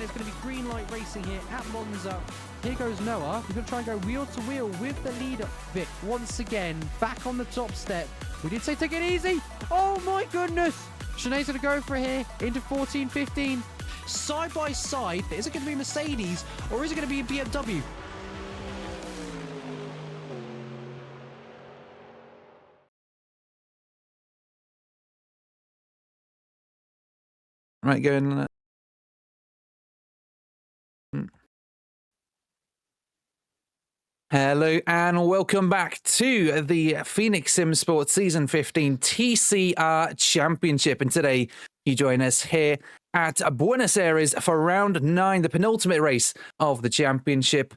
and it's going to be green light racing here at Monza. Here goes Noah. We're going to try and go wheel to wheel with the leader. Vic once again back on the top step. We did say take it easy. Oh my goodness. Sinead's going to go for it here into 14, 15. Side by side. Is it going to be Mercedes or is it going to be a BMW? Right, going. Hello and welcome back to the Phoenix Sim Sports Season 15 TCR Championship. And today you join us here at Buenos Aires for round 9, the penultimate race of the championship.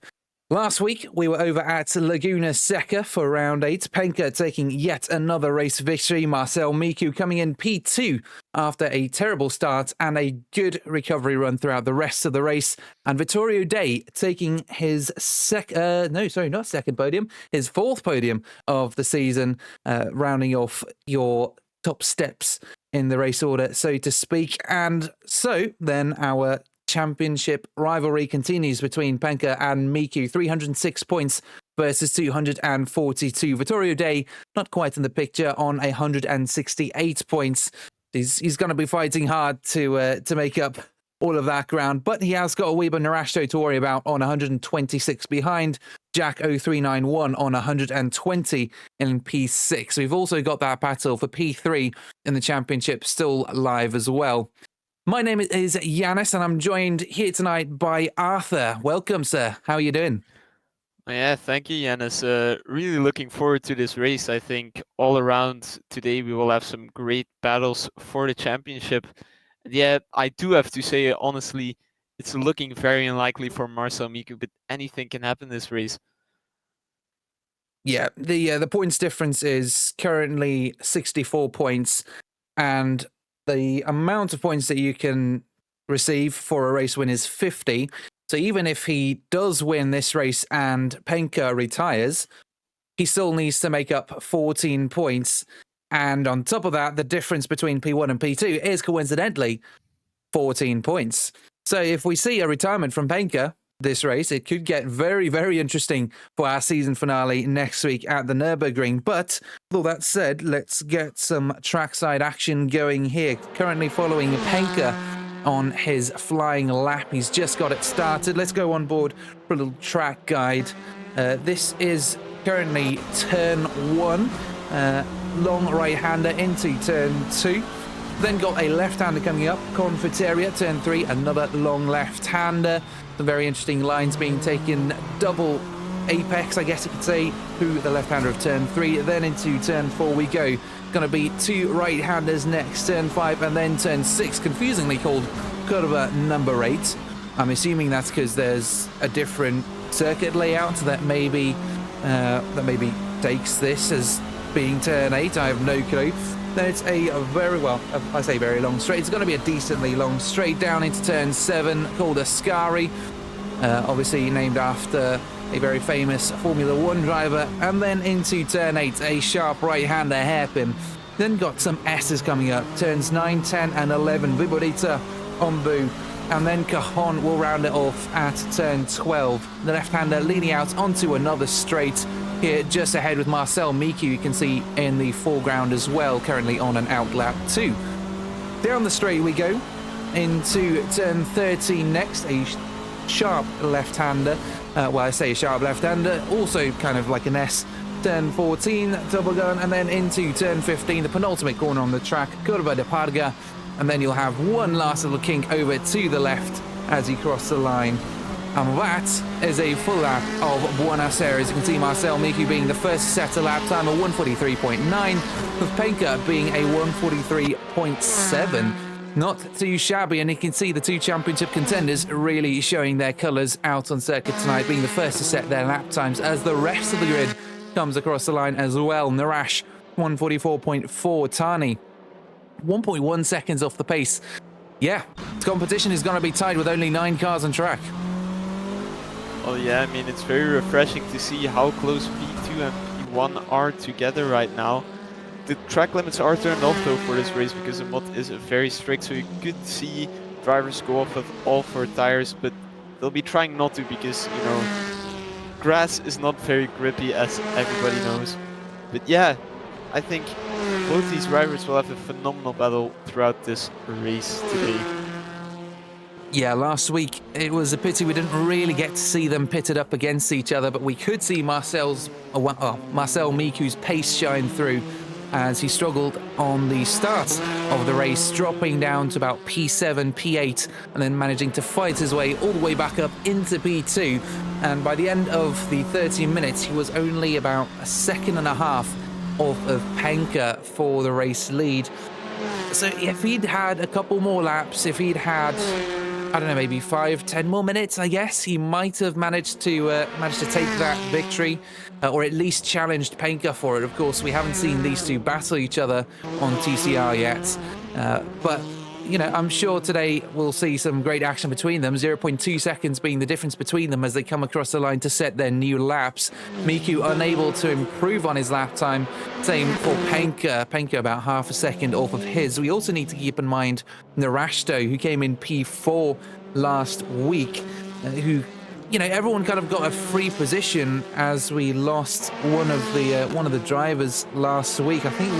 Last week, we were over at Laguna Seca for round 8. Penka taking yet another race victory. Marcel Miku coming in P2 after a terrible start and a good recovery run throughout the rest of the race. And Vittorio Day taking his his fourth podium of the season, rounding off your top steps in the race order, so to speak. And so then our championship rivalry continues between Penka and Miku. 306 points versus 242. Vittorio Day not quite in the picture on 168 points. He's going to be fighting hard to make up all of that ground, but he has got a Weber Narashto to worry about on 126 behind. Jack 0391 on 120 in P6. We've also got that battle for P3 in the championship still live as well. My name is Yanis, and I'm joined here tonight by Arthur. Welcome, sir. How are you doing? Yeah, thank you, Yanis. Really looking forward to this race. I think all around today we will have some great battles for the championship. And yeah, I do have to say, honestly, it's looking very unlikely for Marcel Miku, but anything can happen this race. Yeah, the points difference is currently 64 points, and the amount of points that you can receive for a race win is 50. So even if he does win this race and Penka retires, he still needs to make up 14 points. And on top of that, the difference between P1 and P2 is coincidentally 14 points. So if we see a retirement from Penka this race, it could get very, very interesting for our season finale next week at the Nürburgring. But with all that said, let's get some trackside action going here. Currently following Penka on his flying lap. He's just got it started. Let's go on board for a little track guide. This is currently turn 1, long right-hander into turn 2. Then got a left-hander coming up, Confiteria, turn 3, another long left-hander. Some very interesting lines being taken, double apex, I guess you could say, to the left-hander of turn 3. Then into turn 4 we go. Going to be 2 right-handers next, turn 5, and then turn 6, confusingly called curva number 8. I'm assuming that's because there's a different circuit layout that maybe takes this as being turn 8. I have no clue. Then it's a very, well, I say very long straight. It's going to be a decently long straight down into turn 7 called Ascari, obviously named after a very famous Formula 1 driver. And then into turn 8, a sharp right-hander hairpin. Then got some S's coming up, turns 9, 10 and 11, Viborita, Ombu. And then Cajon will round it off at turn 12. The left-hander leaning out onto another straight. Here just ahead with Marcel Miku, you can see in the foreground as well, currently on an out lap 2. Down the straight we go into turn 13 next, a sharp left-hander. Well, I say sharp left-hander, also kind of like an S. Turn 14, double gun, and then into turn 15, the penultimate corner on the track, Curva de Parga. And then you'll have one last little kink over to the left as you cross the line. And that is a full lap of Buenos Aires. You can see Marcel Miku being the first to set a lap time of 1:43.9, with Penka being a 1:43.7. Not too shabby, and you can see the two championship contenders really showing their colours out on circuit tonight, being the first to set their lap times as the rest of the grid comes across the line as well. Narash, 1:44.4. Tani, 1.1 seconds off the pace. Yeah, the competition is going to be tied with only 9 cars on track. Well, yeah, I mean, it's very refreshing to see how close P2 and P1 are together right now. The track limits are turned off though for this race because the mod is very strict, so you could see drivers go off with all 4 tires, but they'll be trying not to because, you know, grass is not very grippy, as everybody knows. But yeah, I think both these drivers will have a phenomenal battle throughout this race today. Yeah, last week it was a pity we didn't really get to see them pitted up against each other, but we could see Marcel Miku's pace shine through as he struggled on the start of the race, dropping down to about P7, P8, and then managing to fight his way all the way back up into P2. And by the end of the 30 minutes, he was only about a second and a half off of Penka for the race lead. So if he'd had a couple more laps, if he'd had, I don't know, maybe 5-10 more minutes, I guess, he might have managed to take that victory, or at least challenged Penka for it. Of course, we haven't seen these two battle each other on TCR yet, but you know, I'm sure today we'll see some great action between them. 0.2 seconds being the difference between them as they come across the line to set their new laps. Miku unable to improve on his lap time. Same for Penka. Penka about half a second off of his. We also need to keep in mind Narashto, who came in P4 last week, who, you know, everyone kind of got a free position as we lost one of the drivers last week. I think it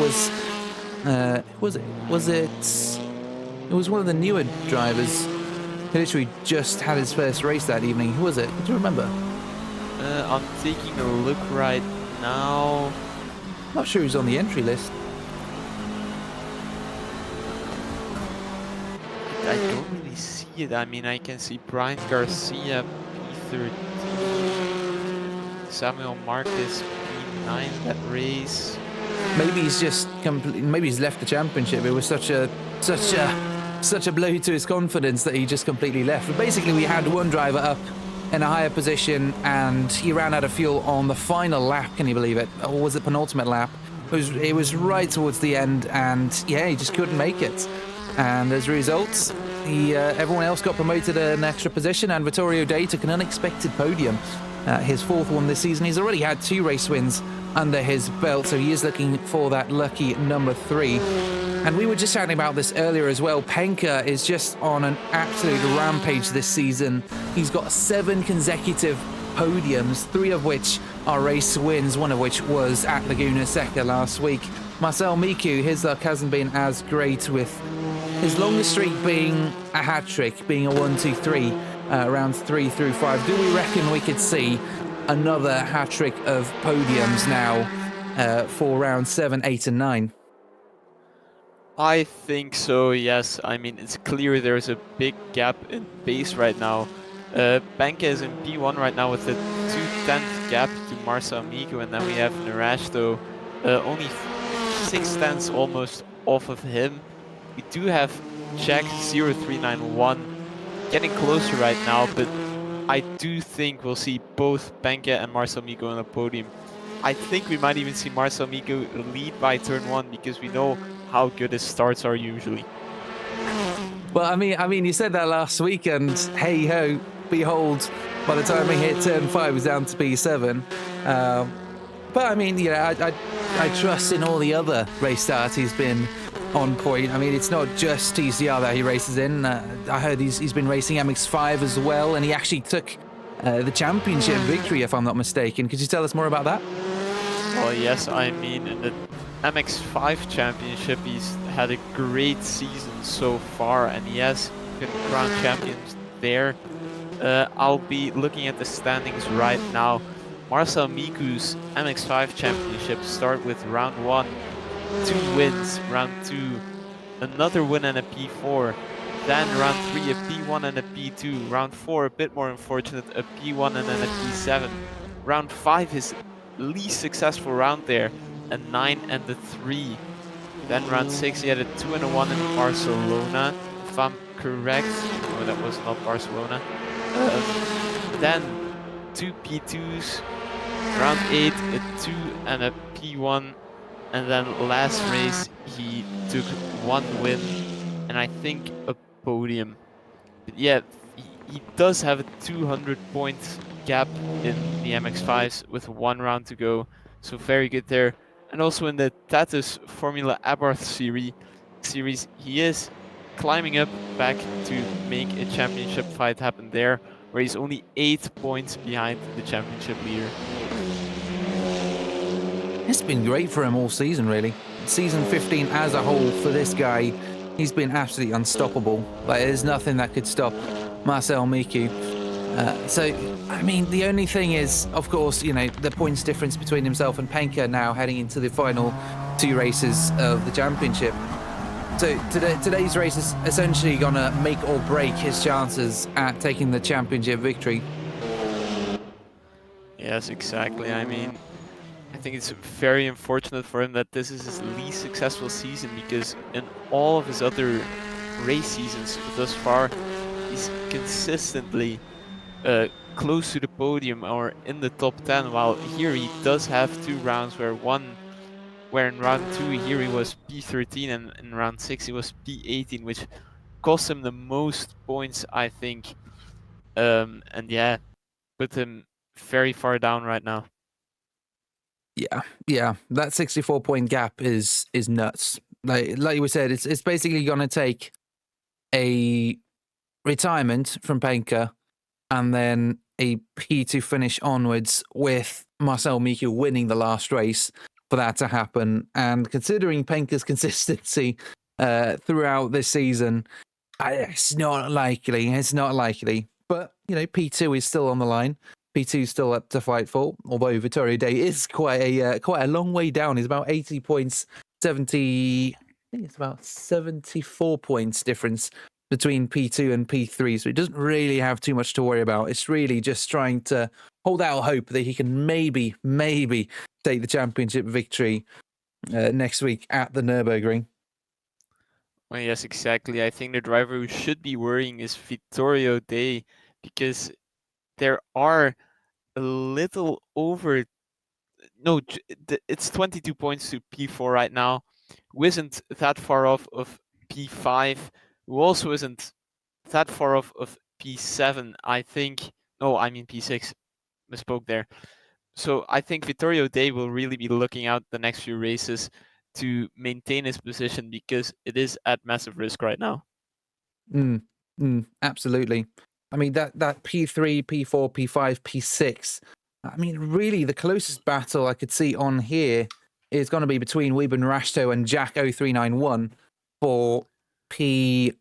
was one of the newer drivers who literally just had his first race that evening. Who was it? Do you remember? I'm taking a look right now. Not sure who's on the entry list. I don't really see it. I mean, I can see Brian Garcia, P13, Samuel Marquez, P9 that race. Maybe he's just maybe he's left the championship. It was such a blow to his confidence that he just completely left. But basically, we had one driver up in a higher position, and he ran out of fuel on the final lap. Can you believe it? Or was it penultimate lap? It was right towards the end, and yeah, he just couldn't make it. And as a result, everyone else got promoted an extra position, and Vittorio Day took an unexpected podium. His 4th one this season. He's already had 2 race wins under his belt, so he is looking for that lucky number 3. And we were just chatting about this earlier as well. Penka is just on an absolute rampage this season. He's got 7 consecutive podiums, 3 of which are race wins, one of which was at Laguna Seca last week. Marcel Miku, his luck hasn't been as great, with his longest streak being a hat-trick, being a 1-2-3, rounds 3 through 5. Do we reckon we could see another hat-trick of podiums now for rounds 7, 8, and 9? I think so, yes. I mean, it's clear there's a big gap in pace right now. Penka is in P1 right now with a 2/10 gap to Marcel Miku, and then we have Narashto only 6 tenths almost off of him. We do have Jack 0391 getting closer right now, but I do think we'll see both Penka and Marcel Miku on the podium. I think we might even see Marcel Miku lead by turn 1 because we know how good his starts are usually. Well, I mean, you said that last week, and hey ho, behold, by the time we hit turn 5, it was down to P7. But I mean, yeah, I trust in all the other race starts he's been on point. I mean, it's not just TCR that he races in. I heard he's been racing MX5 as well, and he actually took the championship victory, if I'm not mistaken. Could you tell us more about that? Well, yes, I mean, in the MX5 championship, he's had a great season so far, and he has been crowned champion there. I'll be looking at the standings right now. Marcel Miku's MX5 championship start with round 1, 2 wins, round 2, another win and a P4, then round 3 a P1 and a P2, round 4 a bit more unfortunate, a P1 and then a P7, round 5 his least successful round there, a 9 and a 3, then round 6 he had a 2 and a 1 in Barcelona, if I'm correct. No, that was not Barcelona. Then 2 P2s, round 8 a 2 and a P1, and then last race he took 1 win and I think a podium. But yeah, he does have a 200 point gap in the MX5s with 1 round to go, so very good there. And also in the Tatus Formula Abarth series he is climbing up back to make a championship fight happen there, where he's only 8 points behind the championship leader. It's been great for him all season, really. Season 15 as a whole for this guy, he's been absolutely unstoppable. Like, there's nothing that could stop Marcel Miku. So, I mean, the only thing is, of course, you know, the points difference between himself and Penka now heading into the final 2 races of the championship. So today's race is essentially going to make or break his chances at taking the championship victory. Yes, exactly. I mean, I think it's very unfortunate for him that this is his least successful season, because in all of his other race seasons thus far, he's consistently close to the podium or in the top 10, while here he does have 2 rounds where in round 2 here he was P13 and in round 6 he was P18, which cost him the most points, I think. And yeah, put him very far down right now. Yeah, that 64-point gap is nuts. Like we said, it's basically going to take a retirement from Penka and then a P2 finish onwards, with Marcel Miku winning the last race for that to happen. And considering Penka's consistency throughout this season, it's not likely. It's not likely. But, you know, P2 is still on the line. P2 is still up to fight for, although Vittorio Day is quite a long way down. He's about 80 points, 70, I think it's about 74 points difference between P2 and P3, so he doesn't really have too much to worry about. It's really just trying to hold out hope that he can maybe take the championship victory next week at the Nürburgring. Well, yes, exactly. I think the driver who should be worrying is Vittorio Day, because there are a little over... No, it's 22 points to P4 right now, who isn't that far off of P5, who also isn't that far off of P7, I think. No, I mean P6. Misspoke there. So I think Vittorio Day will really be looking out the next few races to maintain his position, because it is at massive risk right now. Absolutely. I mean, that P3, P4, P5, P6, I mean, really the closest battle I could see on here is going to be between Weeben Rashto and Jack 0391 for P4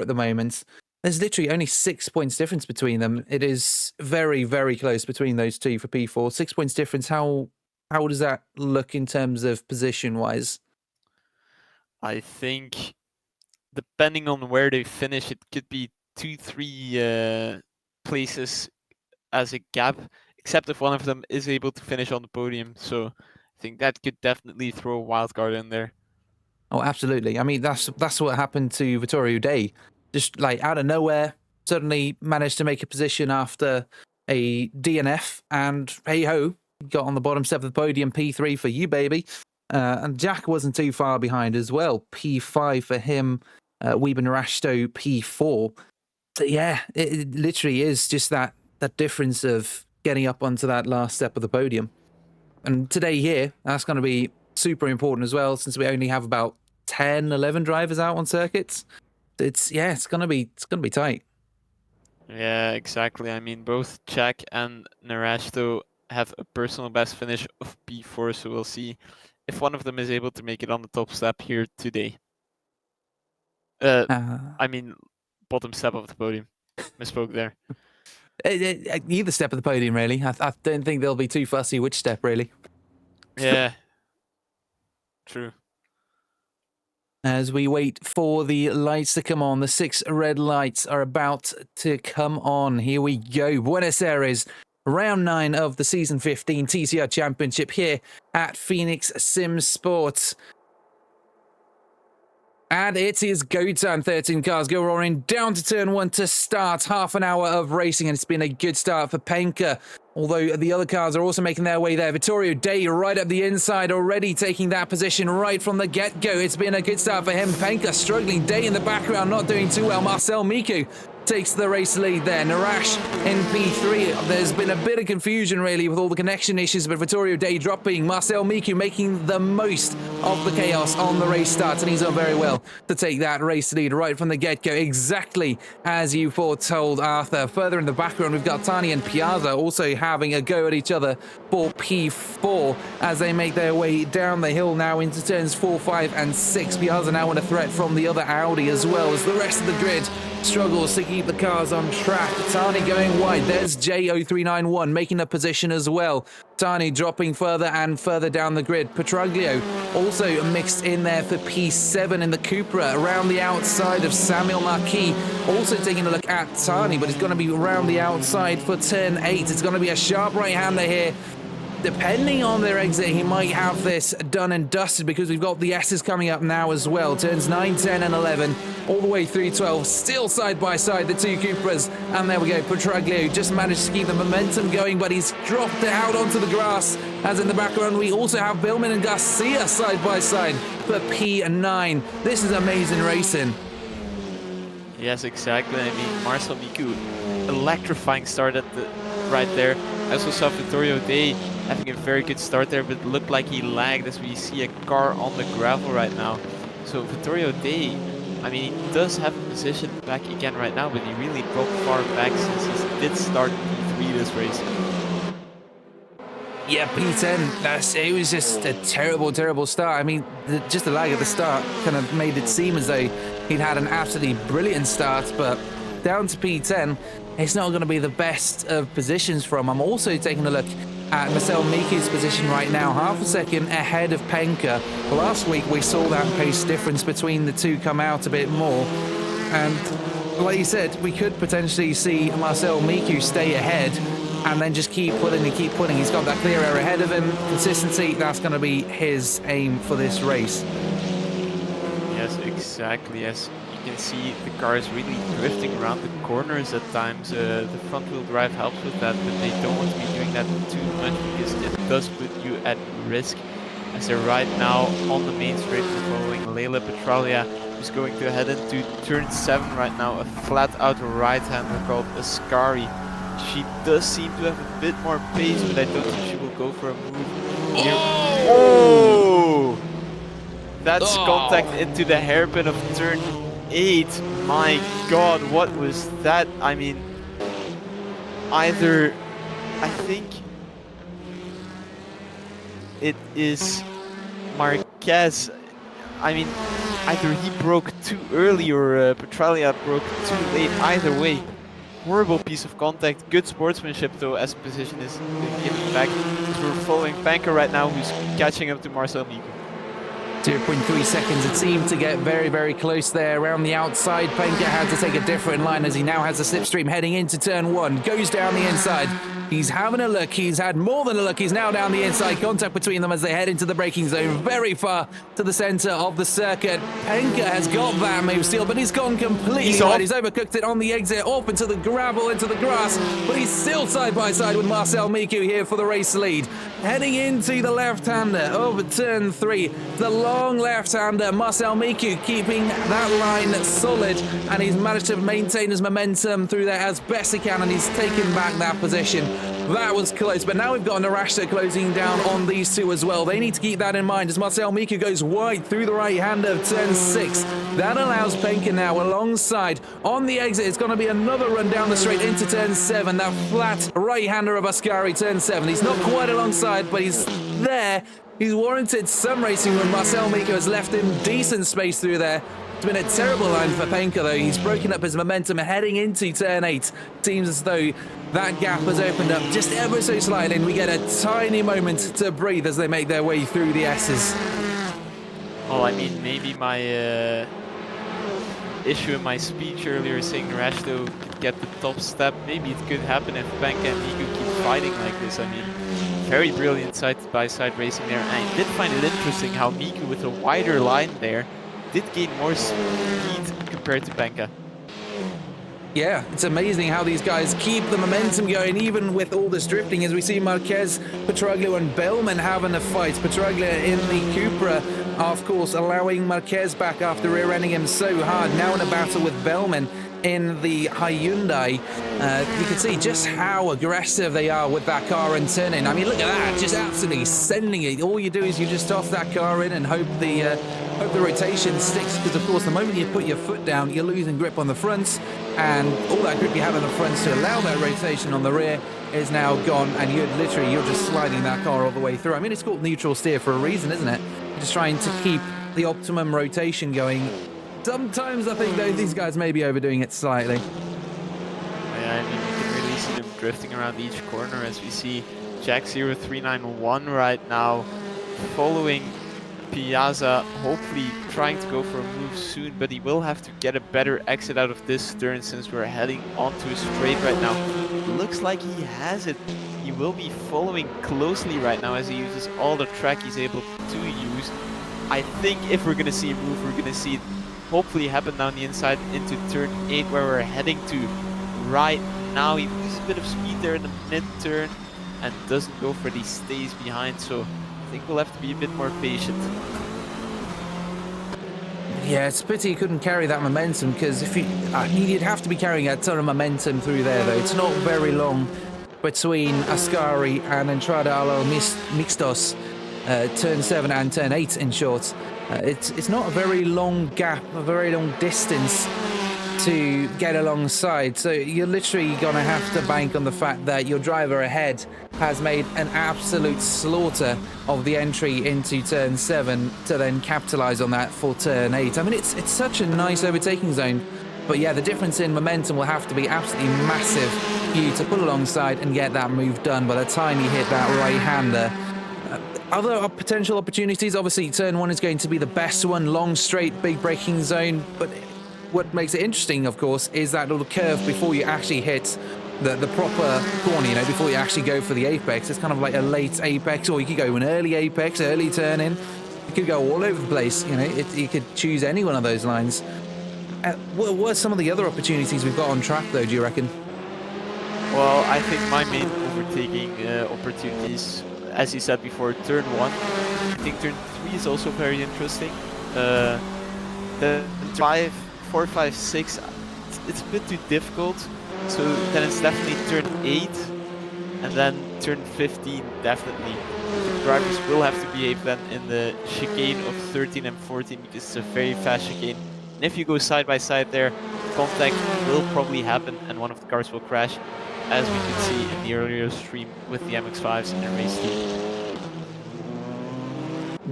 at the moment. There's literally only 6 points difference between them. It is very, very close between those two for P4. 6 points difference. How does that look in terms of position-wise? I think, depending on where they finish, it could be 2-3 places as a gap, except if one of them is able to finish on the podium. So I think that could definitely throw a wild card in there. Oh, absolutely. I mean, that's what happened to Vittorio Day. Just like out of nowhere, suddenly managed to make a position after a DNF, and hey ho, got on the bottom step of the podium, P3 for you, baby. And Jack wasn't too far behind as well, P5 for him, Weeben Rashto P4. So yeah, it literally is just that difference of getting up onto that last step of the podium. And today here, that's going to be super important as well, since we only have about 10, 11 drivers out on circuits. It's going to be tight. Yeah, exactly. I mean, both Jack and Narashto have a personal best finish of P4, so we'll see if one of them is able to make it on the top step here today. I mean, bottom step of the podium. Misspoke there. Either step of the podium, really. I don't think they'll be too fussy which step, really. Yeah, true. As we wait for the lights to come on, the 6 red lights are about to come on. Here we go. Buenos Aires, round 9 of the season 15 TCR Championship here at Phoenix Sim Sports. And it is go time. 13 cars go roaring down to turn 1 to start. Half an hour of racing, and it's been a good start for Penka. Although the other cars are also making their way there. Vittorio Day right up the inside, already taking that position right from the get-go. It's been a good start for him. Penka struggling. Day in the background, not doing too well. Marcel Miku takes the race lead there. Narash in P3. There's been a bit of confusion really with all the connection issues, but Vittorio Day dropping. Marcel Miku making the most of the chaos on the race start, and he's done very well to take that race lead right from the get-go, exactly as you foretold, Arthur. Further in the background, we've got Tani and Piazza also having a go at each other for P4 as they make their way down the hill now into turns 4, 5, and 6. Piazza now under threat from the other Audi as well as the rest of the grid struggles to keep the cars on track. Tani going wide. There's J0391 making a position as well. Tani dropping further and further down the grid. Petraglio also mixed in there for P7 in the Cupra around the outside of Samuel Marquis. Also taking a look at Tani, but it's going to be around the outside for turn 8. It's going to be a sharp right-hander here. Depending on their exit, he might have this done and dusted because we've got the S's coming up now as well. Turns 9, 10, and 11, all the way through 12. Still side by side, the two Cupras. And there we go. Petraglio just managed to keep the momentum going, but he's dropped it out onto the grass. As in the background, we also have Billman and Garcia side by side for P9. This is amazing racing. Yes, exactly. I mean, Marcel Miku, electrifying start at the right there. I also saw Vittorio Day having a very good start there, but it looked like he lagged as we see a car on the gravel right now. So Vittorio Day, I mean, he does have a position back again right now, but he really dropped far back since he did start P3 this race. Yeah, P10, it was just a terrible, terrible start. I mean, just the lag at the start kind of made it seem as though he'd had an absolutely brilliant start, but down to P10, it's not going to be the best of positions for him. I'm also taking a look at Marcel Miku's position right now, half a second ahead of Penka. Last week we saw that pace difference between the two come out a bit more, and like you said, we could potentially see Marcel Miku stay ahead and then just keep pulling and keep pulling. He's got that clear air ahead of him. Consistency, that's going to be his aim for this race. Yes, exactly. As you can see, the car is really drifting around the corners at times. The front-wheel drive helps with that, but they don't want to be doing that too much because it does put you at risk. As they're right now on the main straight following Leila Petralia, who's going to head into turn 7 right now, a flat-out right-hander called Ascari. She does seem to have a bit more pace, but I don't think she will go for a move. Oh! That's contact into the hairpin of turn 8. My god, what was that? I mean, either, I think it is Marquez. I mean, either he broke too early or Petralia broke too late. Either way, horrible piece of contact. Good sportsmanship though, as position is given back. We're following Panker right now, who's catching up to Marcel Miku. 0.3 seconds. It seemed to get very, very close there around the outside. Penka had to take a different line as he now has a slipstream heading into turn 1. Goes down the inside. He's having a look. He's had more than a look. He's now down the inside. Contact between them as they head into the braking zone. Very far to the center of the circuit. Penka has got that move still, but he's gone completely wide. He's overcooked it on the exit, off into the gravel, into the grass, but he's still side by side with Marcel Miku here for the race lead. Heading into the left-hander over turn 3. The long left-hander, Marcel Miku, keeping that line solid, and he's managed to maintain his momentum through there as best he can, and he's taken back that position. That was close, but now we've got Narashta closing down on these two as well. They need to keep that in mind as Marcel Miku goes wide through the right-hander of turn 6. That allows Penka now alongside. On the exit, it's going to be another run down the straight into turn 7. That flat right-hander of Ascari, turn 7. He's not quite alongside, but he's there. He's warranted some racing room. Marcel Miku has left him decent space through there. It's been a terrible line for Penka though. He's broken up his momentum heading into turn 8. Seems as though that gap has opened up just ever so slightly, and we get a tiny moment to breathe as they make their way through the S's. Well, I mean, maybe my issue in my speech earlier saying Rashto could get the top step, maybe it could happen if Penka and Miku keep fighting like this. I mean, very brilliant side-by-side racing there. And I did find it interesting how Miku, with a wider line there, did gain more speed compared to Penka. Yeah, it's amazing how these guys keep the momentum going, even with all this drifting, as we see Marquez, Petraglio and Bellman having a fight. Petraglio in the Cupra, of course, allowing Marquez back after rear-ending him so hard. Now in a battle with Bellman in the Hyundai, you can see just how aggressive they are with that car and turning. I mean, look at that, just absolutely sending it. All you do is you just toss that car in and hope the rotation sticks, because of course the moment you put your foot down, you're losing grip on the fronts, and all that grip you have on the fronts to allow that rotation on the rear is now gone, and you're just sliding that car all the way through. I mean, it's called neutral steer for a reason, isn't it? You're just trying to keep the optimum rotation going. Sometimes I think though these guys may be overdoing it slightly. Yeah, I mean, you can really see them drifting around each corner, as we see Jack 0391 right now following Piazza, hopefully trying to go for a move soon, but he will have to get a better exit out of this turn since we're heading onto a straight right now. Looks like he has it. He will be following closely right now as he uses all the track he's able to use. I think if we're going to see a move, we're going to see it hopefully happen down the inside into turn 8 where we're heading to right now. He loses a bit of speed there in the mid-turn and doesn't go for these stays behind, so I think we'll have to be a bit more patient. Yeah, it's a pity he couldn't carry that momentum, because if he'd have to be carrying a ton of momentum through there though. It's not very long between Ascari and Entrada a los Mixtos, turn 7 and turn 8 in short. It's not a very long gap, a very long distance to get alongside, so you're literally gonna have to bank on the fact that your driver ahead has made an absolute slaughter of the entry into turn 7 to then capitalize on that for turn 8. I mean, it's such a nice overtaking zone, but yeah, the difference in momentum will have to be absolutely massive for you to pull alongside and get that move done by the time you hit that right-hander. Other potential opportunities, obviously turn 1 is going to be the best one, long, straight, big braking zone, but what makes it interesting, of course, is that little curve before you actually hit the proper corner, you know, before you actually go for the apex. It's kind of like a late apex, or you could go an early apex, early turn in. You could go all over the place, you know, you could choose any one of those lines. What are some of the other opportunities we've got on track, though, do you reckon? Well, I think my main overtaking opportunities, as you said before, turn 1. I think turn 3 is also very interesting. The 5, 4, 5, 6, it's a bit too difficult. So then it's definitely turn 8, and then turn 15 definitely. The drivers will have to behave then in the chicane of 13 and 14 because it's a very fast chicane. And if you go side by side there, contact will probably happen and one of the cars will crash, as we could see in the earlier stream with the MX-5s in race 2.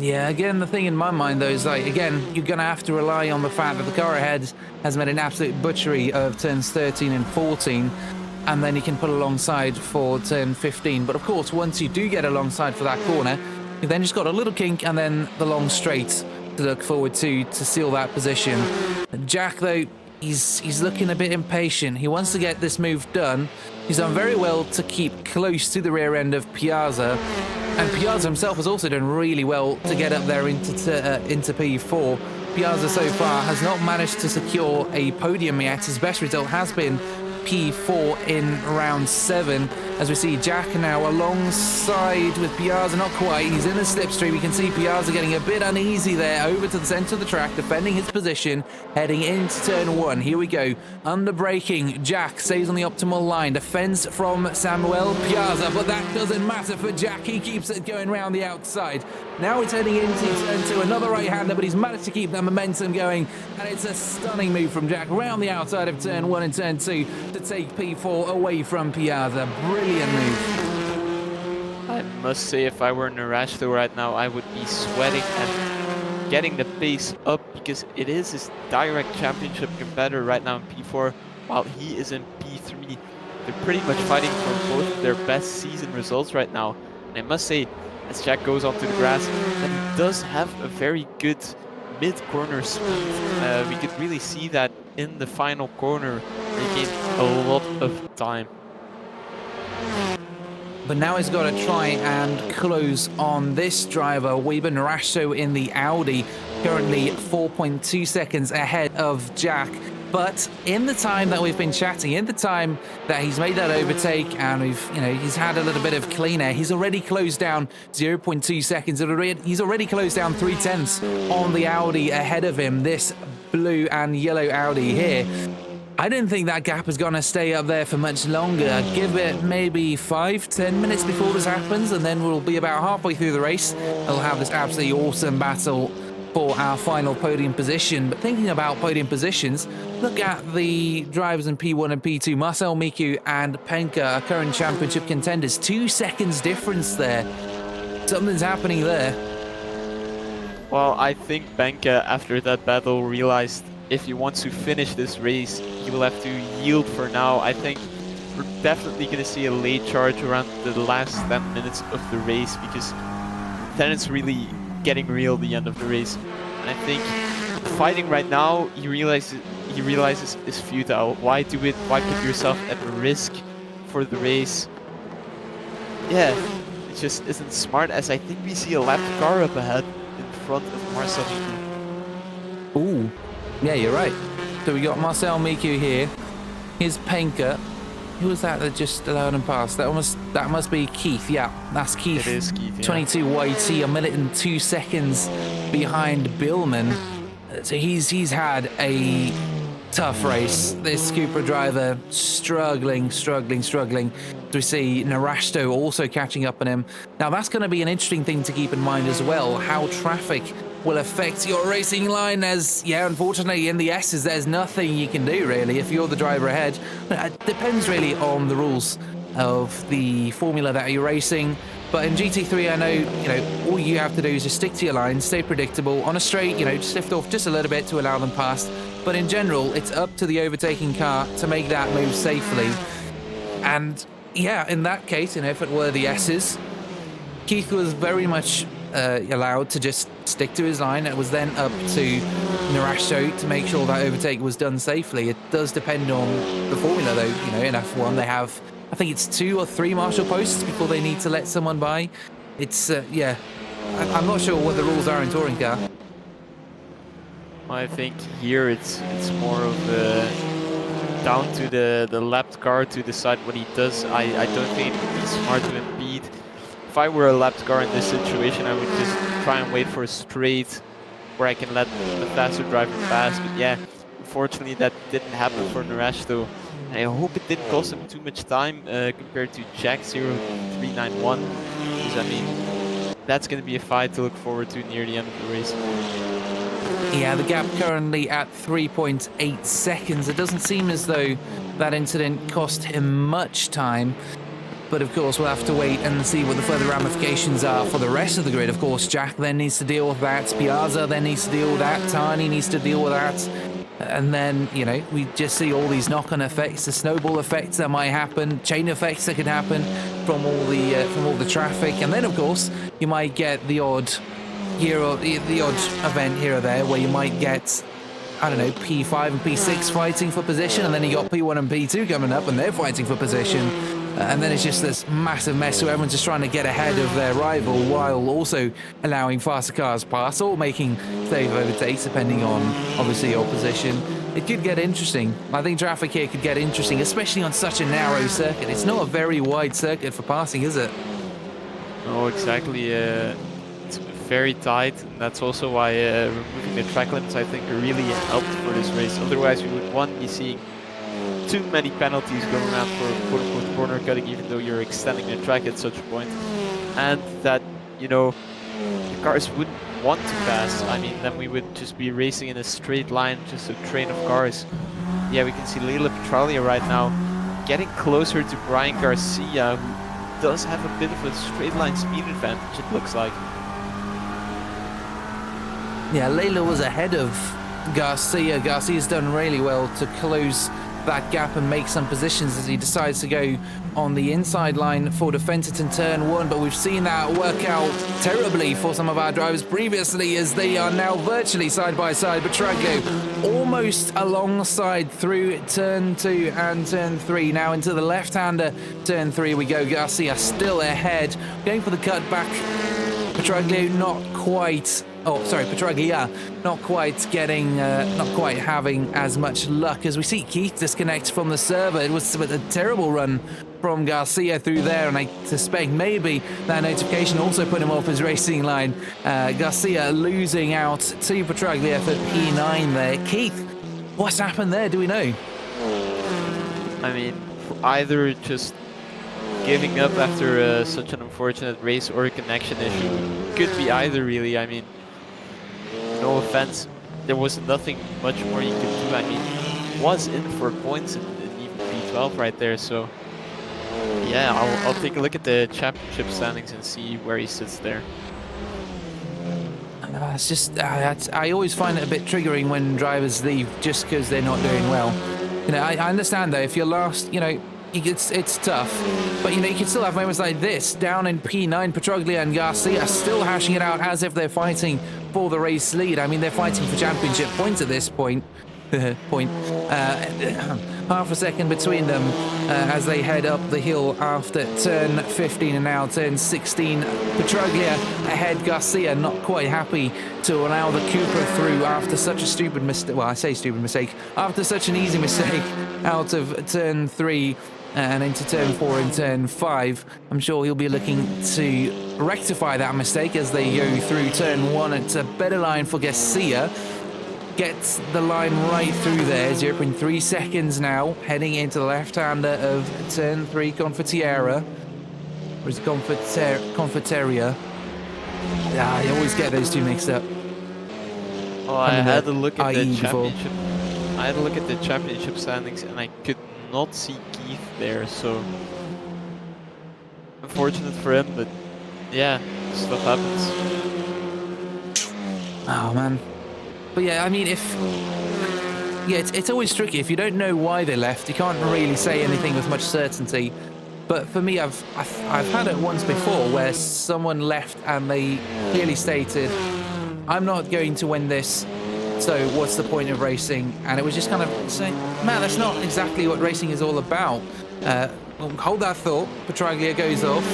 Yeah, again, the thing in my mind, though, is like, again, you're going to have to rely on the fact that the car ahead has made an absolute butchery of turns 13 and 14, and then you can put alongside for turn 15. But of course, once you do get alongside for that corner, you've then just got a little kink and then the long straight to look forward to seal that position. Jack, though, he's looking a bit impatient. He wants to get this move done. He's done very well to keep close to the rear end of Piazza. And Piazza himself has also done really well to get up there into P4. Piazza so far has not managed to secure a podium yet. His best result has been P4 in round 7. As we see Jack now alongside with Piazza, not quite. He's in the slipstream. You can see Piazza getting a bit uneasy there, over to the center of the track, defending his position, heading into turn 1. Here we go. Under braking, Jack stays on the optimal line, defends from Samuel Piazza, but that doesn't matter for Jack. He keeps it going round the outside. Now he's heading into turn 2, another right-hander, but he's managed to keep that momentum going, and it's a stunning move from Jack round the outside of turn 1 and turn 2 to take P4 away from Piazza. Brilliant move. I must say, if I were in Narashto right now, I would be sweating and getting the pace up, because it is his direct championship competitor right now in P4, while he is in P3. They're pretty much fighting for both of their best season results right now. And I must say, as Jack goes onto the grass, that he does have a very good mid-corner speed. We could really see that in the final corner, he gained a lot of time. But now he's got to try and close on this driver, Weber Narasho in the Audi, currently 4.2 seconds ahead of Jack. But in the time that we've been chatting, in the time that he's made that overtake and he's had a little bit of clean air, he's already closed down 0.2 seconds. He's already closed down 0.3 on the Audi ahead of him, this blue and yellow Audi here. I don't think that gap is going to stay up there for much longer. Give it maybe 5-10 minutes before this happens, and then we'll be about halfway through the race. We'll have this absolutely awesome battle for our final podium position. But thinking about podium positions, look at the drivers in P1 and P2. Marcel Miku and Penka are current championship contenders. 2 seconds difference there. Something's happening there. Well, I think Penka, after that battle, realized if he wants to finish this race, he will have to yield for now. I think we're definitely going to see a late charge around the last 10 minutes of the race, because then it's really getting real the end of the race. And I think fighting right now, he realizes is futile. Why do it? Why put yourself at risk for the race? Yeah, it just isn't smart, as I think we see a lapped car up ahead in front of Marcel Miku. Ooh. Yeah, you're right. So we got Marcel Miku here. Here's Penka. Who was that just allowed him past? That must be Keith. Yeah, that's Keith. It is Keith, yeah. 22 YT, 1 minute and 2 seconds behind Billman. So he's had a tough race. This Cupra driver struggling. We see Narashto also catching up on him. Now that's going to be an interesting thing to keep in mind as well, how traffic will affect your racing line, as, yeah, unfortunately in the S's there's nothing you can do really if you're the driver ahead. It depends really on the rules of the formula that you're racing. But in GT3, I know, all you have to do is just stick to your line, stay predictable. On a straight, just lift off just a little bit to allow them past. But in general, it's up to the overtaking car to make that move safely. And yeah, in that case, if it were the S's, Keith was very much allowed to just stick to his line. It was then up to Narashto to make sure that overtake was done safely. It does depend on the formula though. In F1 they have, I think it's 2 or 3 marshal posts before they need to let someone by. It's yeah, I'm not sure what the rules are in touring car. I think here it's more of down to the lapped car to decide what he does. I don't think it would be smart to impede. If I were a lapped car in this situation, I would just try and wait for a straight where I can let the faster driver pass. But yeah, unfortunately that didn't happen for Narashto. I hope it didn't cost him too much time compared to Jack 0391. Because I mean, that's going to be a fight to look forward to near the end of the race. Yeah, the gap currently at 3.8 seconds. It doesn't seem as though that incident cost him much time. But of course, we'll have to wait and see what the further ramifications are for the rest of the grid. Of course, Jack then needs to deal with that. Piazza then needs to deal with that. Tani needs to deal with that. And then, we just see all these knock-on effects, the snowball effects that might happen, chain effects that could happen from all the traffic. And then, of course, you might get the odd event here or there where you might get, I don't know, P5 and P6 fighting for position, and then you got P1 and P2 coming up and they're fighting for position. And then it's just this massive mess where everyone's just trying to get ahead of their rival while also allowing faster cars pass or making safe overtakes depending on, obviously, your position. It could get interesting. I think traffic here could get interesting, especially on such a narrow circuit. It's not a very wide circuit for passing, is it? No, exactly. It's very tight, and that's also why removing the track limits, I think, really helped for this race. Otherwise, we would, one, be seeing too many penalties going around for quote-unquote corner cutting, even though you're extending the track at such a point, and that the cars wouldn't want to pass. I mean, then we would just be racing in a straight line, just a train of cars. Yeah, we can see Leila Petralia right now getting closer to Brian Garcia, who does have a bit of a straight line speed advantage, it looks like. Yeah, Leila was ahead of Garcia. Garcia's done really well to close that gap and make some positions as he decides to go on the inside line for defense in turn 1, but we've seen that work out terribly for some of our drivers previously, as they are now virtually side by side. Petraglio almost alongside through turn 2 and turn 3. Now into the left-hander turn 3 we go. Garcia still ahead, going for the cut back. Petraglio not quite. Oh, sorry, Petraglia not quite having as much luck as we see Keith disconnect from the server. It was a terrible run from Garcia through there, and I suspect maybe that notification also put him off his racing line. Garcia losing out to Petraglia for P9 there. Keith, what's happened there? Do we know? I mean, either just giving up after such an unfortunate race or a connection issue. Could be either, really. I mean, no offense, there was nothing much more you could do. I mean, was in for points in even P12 right there, so yeah, I'll take a look at the championship standings and see where he sits there. It's just, I always find it a bit triggering when drivers leave just because they're not doing well. You know, I understand though, if you're last, you know, it's tough, but you know, you can still have moments like this. Down in P9, Petroglia and Garcia still hashing it out as if they're fighting for the race lead. I mean, they're fighting for championship points at this point. Half a second between them as they head up the hill after turn 15 and now turn 16. Petroglia ahead, Garcia not quite happy to allow the Cooper through after such a stupid mistake. Well, I say stupid mistake. After such an easy mistake out of turn 3 and into turn 4 and turn 5. I'm sure he'll be looking to rectify that mistake as they go through turn 1. It's a better line for Garcia. Gets the line right through there, 0.3 seconds now, heading into the left-hander of turn 3, Confiteria. Or is it Confiteria? Yeah, I always get those two mixed up. Oh, I had to look at the before. championship. I had to look at the championship standings, and I could not see Keith there. So unfortunate for him, but yeah, stuff happens. Oh man. But yeah, I mean, it's always tricky. If you don't know why they left, you can't really say anything with much certainty. But for me, I've had it once before where someone left and they clearly stated, I'm not going to win this, so what's the point of racing? And it was just kind of saying, man, that's not exactly what racing is all about. Hold that thought. Petroglia goes off.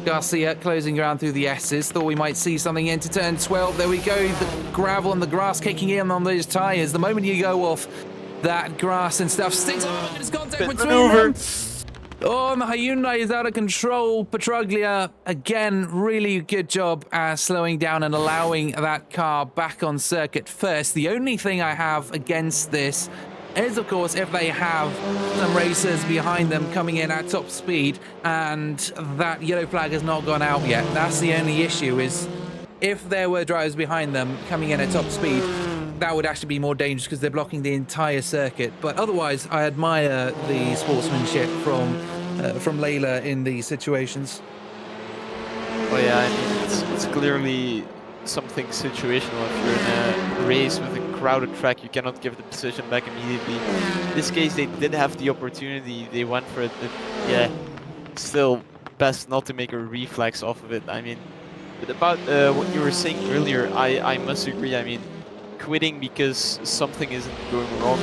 Garcia closing ground through the S's. Thought we might see something into turn 12. There we go. The gravel and the grass kicking in on those tyres. The moment you go off, that grass and stuff sticks. Oh, it's contact between them. Oh, the Hyundai is out of control. Petroglia, again, really good job slowing down and allowing that car back on circuit first. The only thing I have against this is, of course, if they have some racers behind them coming in at top speed and that yellow flag has not gone out yet. That's the only issue, is if there were drivers behind them coming in at top speed, that would actually be more dangerous because they're blocking the entire circuit. But otherwise, I admire the sportsmanship from Layla in these situations. Oh yeah, I mean, it's clearly something situational. If you're in a race with a crowded track, you cannot give the position back immediately. In this case, they did have the opportunity. They went for it, but yeah, still best not to make a reflex off of it. I mean, but about what you were saying earlier, I must agree. I mean, quitting because something isn't going wrong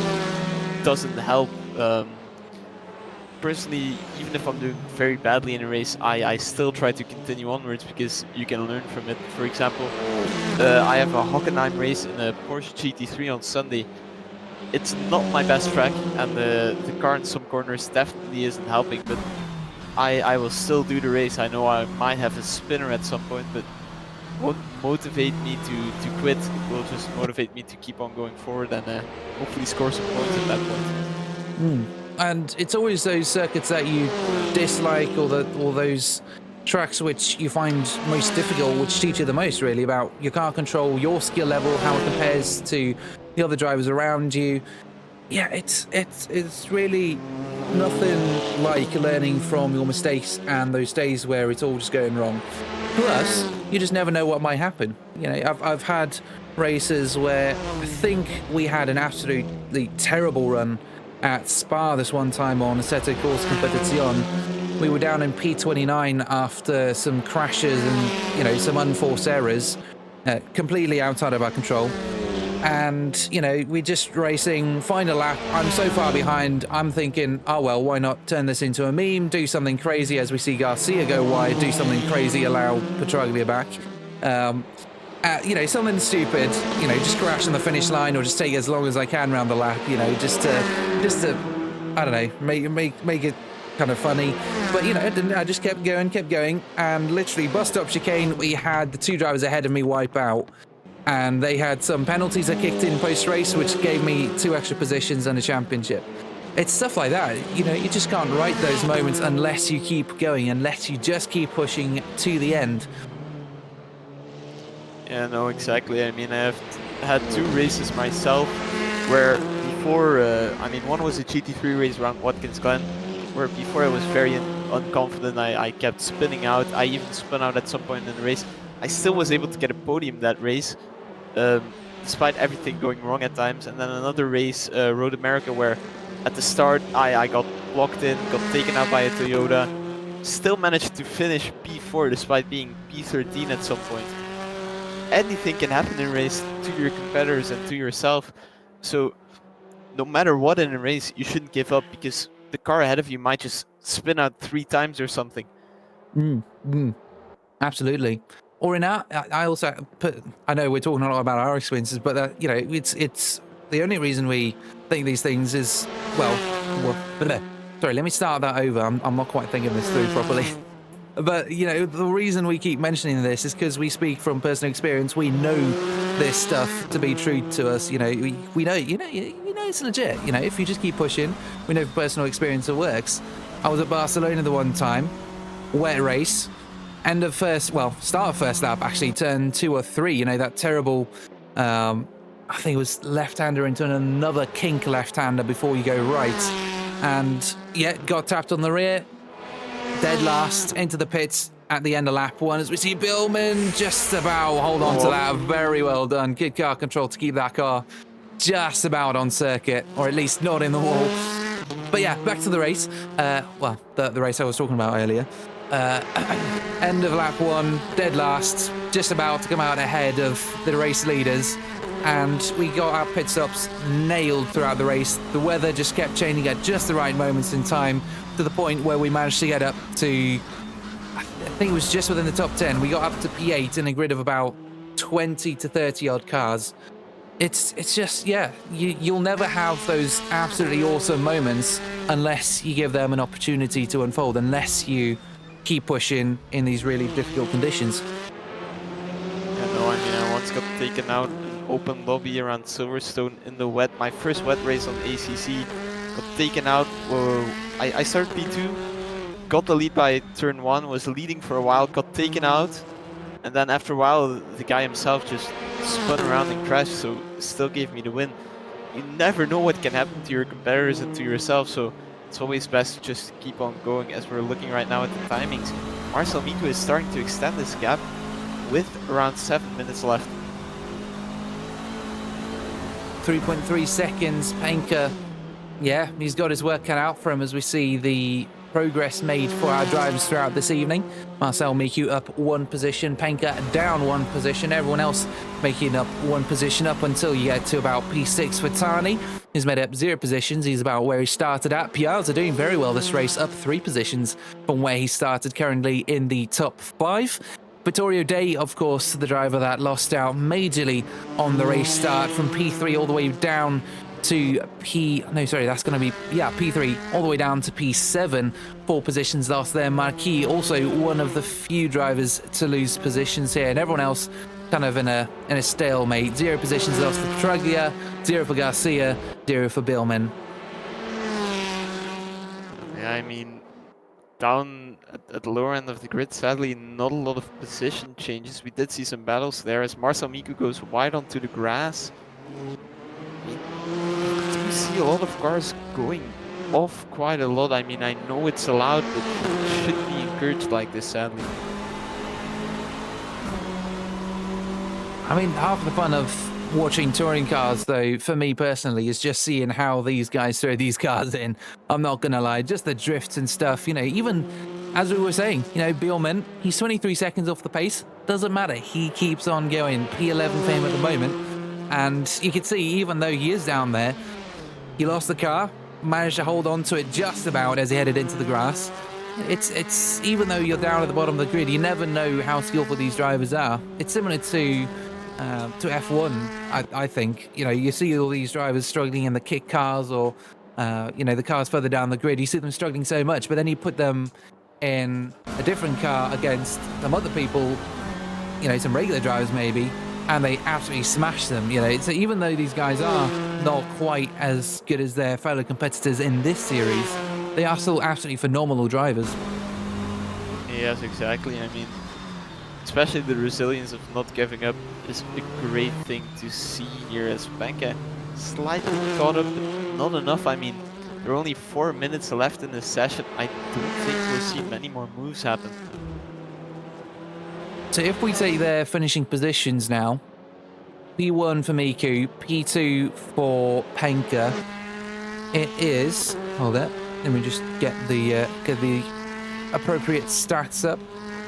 doesn't help. Personally, even if I'm doing very badly in a race, I still try to continue onwards because you can learn from it. For example, I have a Hockenheim race in a Porsche GT3 on Sunday. It's not my best track, and the car in some corners definitely isn't helping, but I will still do the race. I know I might have a spinner at some point, but it won't motivate me to quit. It will just motivate me to keep on going forward and hopefully score some points at that point. And it's always those circuits that you dislike, or those tracks which you find most difficult, which teach you the most really about your car control, your skill level, how it compares to the other drivers around you. Yeah, it's really nothing like learning from your mistakes and those days where it's all just going wrong. Plus, you just never know what might happen. You know, I've had races where I think we had an absolutely terrible run at Spa this one time on Assetto Corsa Competizione. We were down in P29 after some crashes and, you know, some unforced errors, completely outside of our control. And, you know, we're just racing, final lap. I'm so far behind, I'm thinking, oh, well, why not turn this into a meme, do something crazy as we see Garcia go wide, do something crazy, allow Petroglia back. You know, something stupid, you know, just crash on the finish line or just take as long as I can around the lap, you know, just to I don't know, make it kind of funny. But, you know, I just kept going, and literally bus stop chicane, we had the two drivers ahead of me wipe out, and they had some penalties that kicked in post-race, which gave me 2 extra positions and a championship. it's stuff like that. You know, you just can't write those moments unless you keep going, unless you just keep pushing to the end. Yeah, no, exactly. I mean, I have had 2 races myself where before, I mean, one was a GT3 race around Watkins Glen, where before I was very unconfident. I kept spinning out. I even spun out at some point in the race. I still was able to get a podium that race, despite everything going wrong at times. And then another race, Road America, where at the start I got blocked in, got taken out by a Toyota, still managed to finish P4 despite being P13 at some point. Anything can happen in a race to your competitors and to yourself. So no matter what in a race, you shouldn't give up, because the car ahead of you might just spin out 3 times or something. Absolutely. Or in our, I also put, I know we're talking a lot about our experiences, but you know, it's the only reason we think these things is, sorry, let me start that over. I'm not quite thinking this through properly. But, you know, the reason we keep mentioning this is because we speak from personal experience. We know this stuff to be true to us. You know, we know, you know it's legit. You know, if you just keep pushing, we know from personal experience it works. I was at Barcelona the one time, wet race, start of first lap, actually, turn 2 or 3. You know, that terrible, I think it was left-hander into another kink left-hander before you go right. And, yeah, got tapped on the rear. Dead last into the pits at the end of lap 1 as we see Billman just about hold on to that. Very well done. Good car control to keep that car just about on circuit, or at least not in the wall. But yeah, back to the race. The race I was talking about earlier. End of lap 1, dead last, just about to come out ahead of the race leaders. And we got our pit stops nailed throughout the race. The weather just kept changing at just the right moments in time, to the point where we managed to get up to, I think it was just within the top 10. We got up to P8 in a grid of about 20 to 30 odd cars. It's just, yeah, you'll never have those absolutely awesome moments unless you give them an opportunity to unfold, unless you keep pushing in these really difficult conditions. Yeah, no, I mean, I once got taken out in open lobby around Silverstone in the wet. My first wet race on ACC, got taken out. I started P2, got the lead by turn 1, was leading for a while, got taken out, and then after a while the guy himself just spun around and crashed, so still gave me the win. You never know what can happen to your competitors and to yourself, so it's always best to just keep on going. As we're looking right now at the timings, Marcel Miko is starting to extend this gap with around 7 minutes left. 3.3 seconds, Penka. Yeah, he's got his work cut out for him as we see the progress made for our drivers throughout this evening. Marcel Miku up 1 position, Penka down 1 position, everyone else making up 1 position up until you get to about P6 for Tani. He's made up 0 positions, he's about where he started at. Piazza doing very well this race, up 3 positions from where he started, currently in the top 5. Vittorio Day, of course, the driver that lost out majorly on the race start, from P3 all the way down to P3 all the way down to P7. 4 positions lost there. Marquis also one of the few drivers to lose positions here, and everyone else kind of in a stalemate. 0 positions lost for Truglia, 0 for Garcia, 0 for Billman. Yeah, I mean, down at the lower end of the grid, sadly, not a lot of position changes. We did see some battles there as Marcel Miku goes wide onto the grass. I mean, you see a lot of cars going off quite a lot. I mean, I know it's allowed, but it shouldn't be encouraged like this, sadly. I mean, half the fun of watching touring cars, though, for me personally, is just seeing how these guys throw these cars in. I'm not gonna lie, just the drifts and stuff, you know, even as we were saying, you know, Billman, he's 23 seconds off the pace. Doesn't matter, he keeps on going. P11 for him at the moment. And you can see, even though he is down there, he lost the car, managed to hold on to it just about as he headed into the grass. It's even though you're down at the bottom of the grid, you never know how skillful these drivers are. It's similar to F1, I think. You know, you see all these drivers struggling in the kick cars or, you know, the cars further down the grid. You see them struggling so much, but then you put them in a different car against some other people, you know, some regular drivers maybe, and they absolutely smashed them. You know, so even though these guys are not quite as good as their fellow competitors in this series, they are still absolutely phenomenal drivers. Yes, exactly. I mean, especially the resilience of not giving up is a great thing to see here, as Benka slightly caught up, but not enough. I mean, there are only 4 minutes left in the session. I don't think we'll see many more moves happen. So if we take their finishing positions now, P1 for Miku, P2 for Penka. It is, hold up, let me just get the appropriate stats up.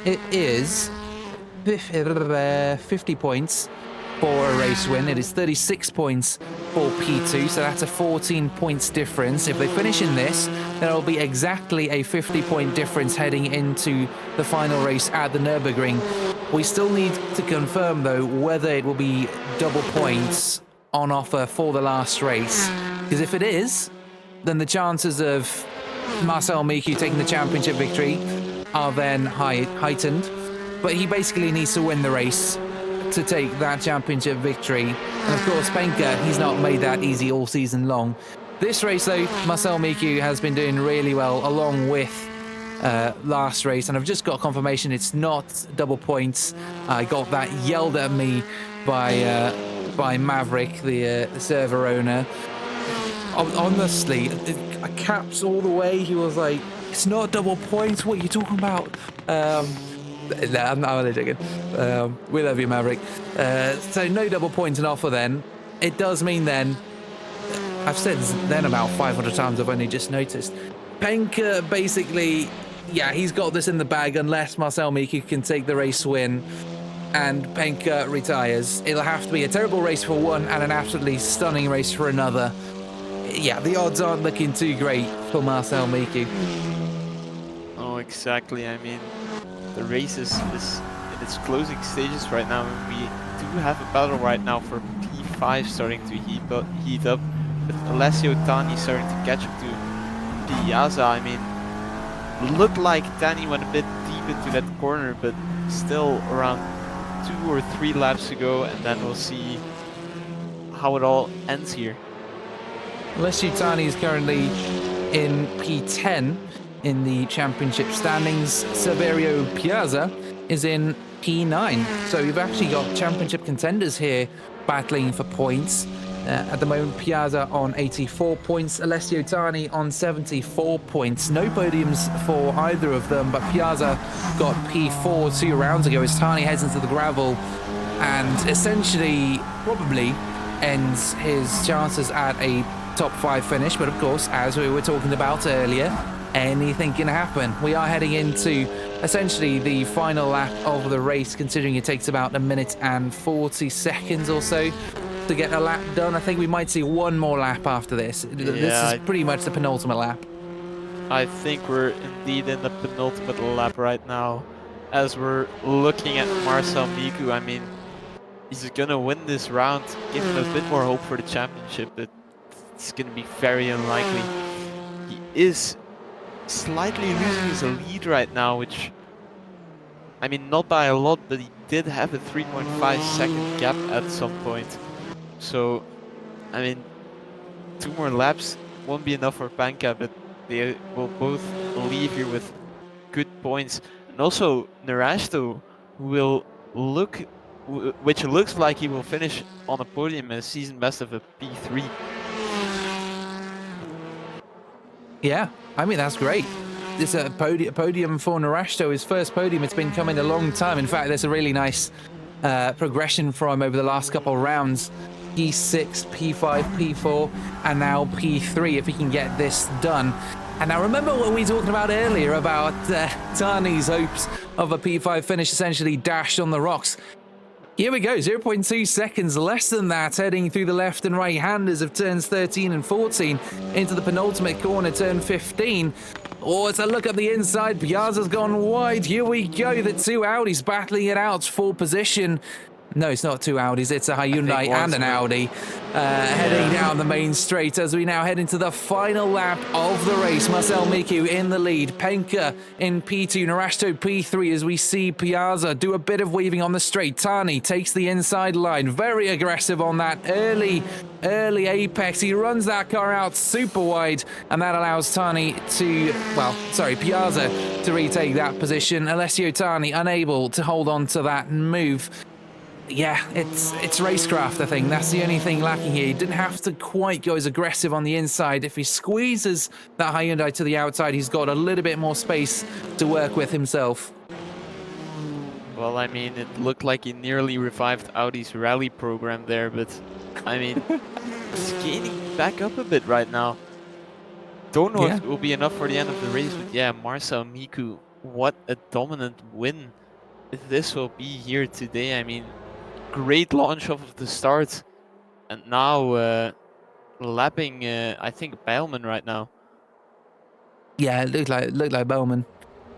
It is 50 points for a race win. It is 36 points for P2, so that's a 14 points difference. If they finish in this, then it'll be exactly a 50-point difference heading into the final race at the Nürburgring. We still need to confirm, though, whether it will be double points on offer for the last race. Because if it is, then the chances of Marcel Miku taking the championship victory are then heightened. But he basically needs to win the race to take that championship victory. And of course, Penka, he's not made that easy all season long. This race, though, Marcel Miku has been doing really well, along with last race. And I've just got confirmation it's not double points. I got that yelled at me by Maverick, the server owner. Honestly, caps all the way. He was like, "It's not double points. What are you talking about?" No, I'm only joking. We love you, Maverick. So no double points in offer then. It does mean then, I've said then about 500 times, I've only just noticed. Penka basically, yeah, he's got this in the bag unless Marcel Miku can take the race win and Penka retires. It'll have to be a terrible race for one and an absolutely stunning race for another. Yeah, the odds aren't looking too great for Marcel Miku. Oh, exactly. I mean, the race is in its closing stages right now. We do have a battle right now for P5 starting to heat up, with Alessio Tani starting to catch up to Piazza. I mean, looked like Tani went a bit deep into that corner, but still around 2 or 3 laps to go, and then we'll see how it all ends here. Alessio Tani is currently in P10 in the championship standings. Saverio Piazza is in P9. So we've actually got championship contenders here battling for points. At the moment, Piazza on 84 points, Alessio Tani on 74 points. No podiums for either of them, but Piazza got P4 2 rounds ago as Tani heads into the gravel and essentially probably ends his chances at a top 5 finish. But of course, as we were talking about earlier, anything can happen. We are heading into essentially the final lap of the race, considering it takes about 1 minute and 40 seconds or so to get a lap done. I think we might see one more lap after this. This is pretty much the penultimate lap. I think we're indeed in the penultimate lap right now, as we're looking at Marcel Miku. I mean, he's gonna win this round, give him a bit more hope for the championship, but it's gonna be very unlikely. He is slightly losing his lead right now, which, I mean, not by a lot, but he did have a 3.5 second gap at some point. So, I mean, 2 more laps won't be enough for Penka, but they will both leave here with good points. And also, Narasto will which looks like he will finish on a podium, a season best of a P3. Yeah, I mean, that's great. It's a podium for Narasto, his first podium. It's been coming a long time. In fact, there's a really nice progression for him over the last couple of rounds. P6, P5, P4, and now P3 if he can get this done. And now remember what we were talking about earlier about Tani's hopes of a P5 finish essentially dashed on the rocks. Here we go, 0.2 seconds less than that, heading through the left and right handers of turns 13 and 14 into the penultimate corner, turn 15. Oh, it's a look at the inside. Piazza's gone wide. Here we go, the 2 Audis battling it out for position. No, it's not two Audis. It's a Hyundai and one's an an- Audi heading down the main straight as we now head into the final lap of the race. Marcel Miku in the lead. Penka in P2. Narashto P3 as we see Piazza do a bit of weaving on the straight. Tani takes the inside line. Very aggressive on that early apex. He runs that car out super wide, and that allows Piazza to retake that position. Alessio Tani unable to hold on to that move. Yeah, it's racecraft, I think. That's the only thing lacking here. He didn't have to quite go as aggressive on the inside. If he squeezes that Hyundai to the outside, he's got a little bit more space to work with himself. Well, I mean, it looked like he nearly revived Audi's rally program there, but I mean, he's gaining back up a bit right now. Don't know if it will be enough for the end of the race, but yeah, Marcel Miku, what a dominant win this will be here today. I mean, great launch off of the start, and now lapping, I think, Beilman right now. Yeah, it looked like Bowman.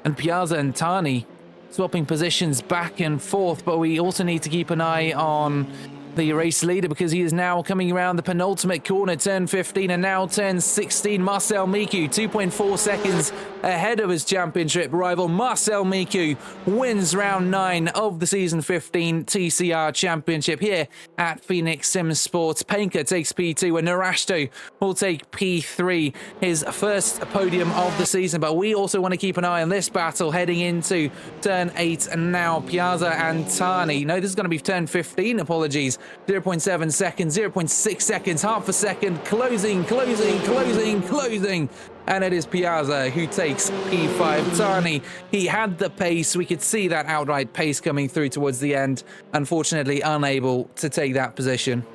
And Piazza and Tani swapping positions back and forth, but we also need to keep an eye on the race leader because he is now coming around the penultimate corner, turn 15, and now turn 16. Marcel Miku, 2.4 seconds ahead of his championship rival. Marcel Miku wins round 9 of the season 15 TCR championship here at Phoenix Sim Sports. Penka takes P2 and Narashto will take P3, his first podium of the season. But we also want to keep an eye on this battle heading into turn 8, and now Piazza and Tani. No, this is going to be turn 15, apologies. 0.7 seconds, 0.6 seconds, half a second, closing. And it is Piazza who takes P5. Tani, he had the pace. We could see that outright pace coming through towards the end. Unfortunately, unable to take that position.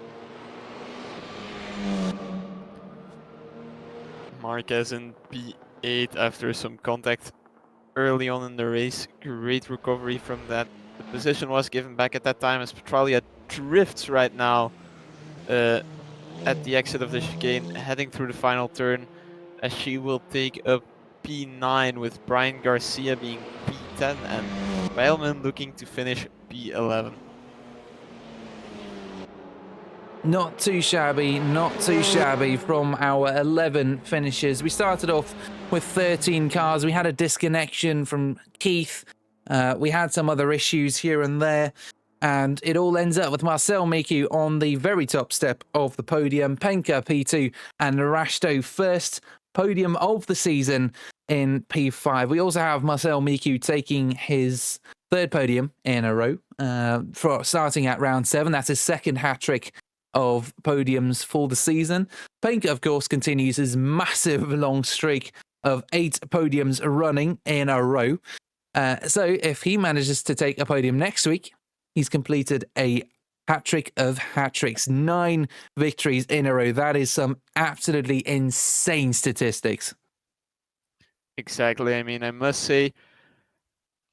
Marquez in P8 after some contact early on in the race. Great recovery from that. The position was given back at that time as Petralia drifts right now at the exit of the chicane, heading through the final turn, as she will take up P9 with Brian Garcia being P10 and Beilman looking to finish P11. Not too shabby from our 11 finishes. We started off with 13 cars. We had a disconnection from Keith. We had some other issues here and there. And it all ends up with Marcel Miku on the very top step of the podium. Penka P2 and Narashto first podium of the season in P5. We also have Marcel Miku taking his third podium in a row for starting at round 7. That's his second hat-trick of podiums for the season. Penka, of course, continues his massive long streak of 8 podiums running in a row. So if he manages to take a podium next week, he's completed a hat-trick of hat-tricks, 9 victories in a row. That is some absolutely insane statistics. Exactly. I mean, I must say,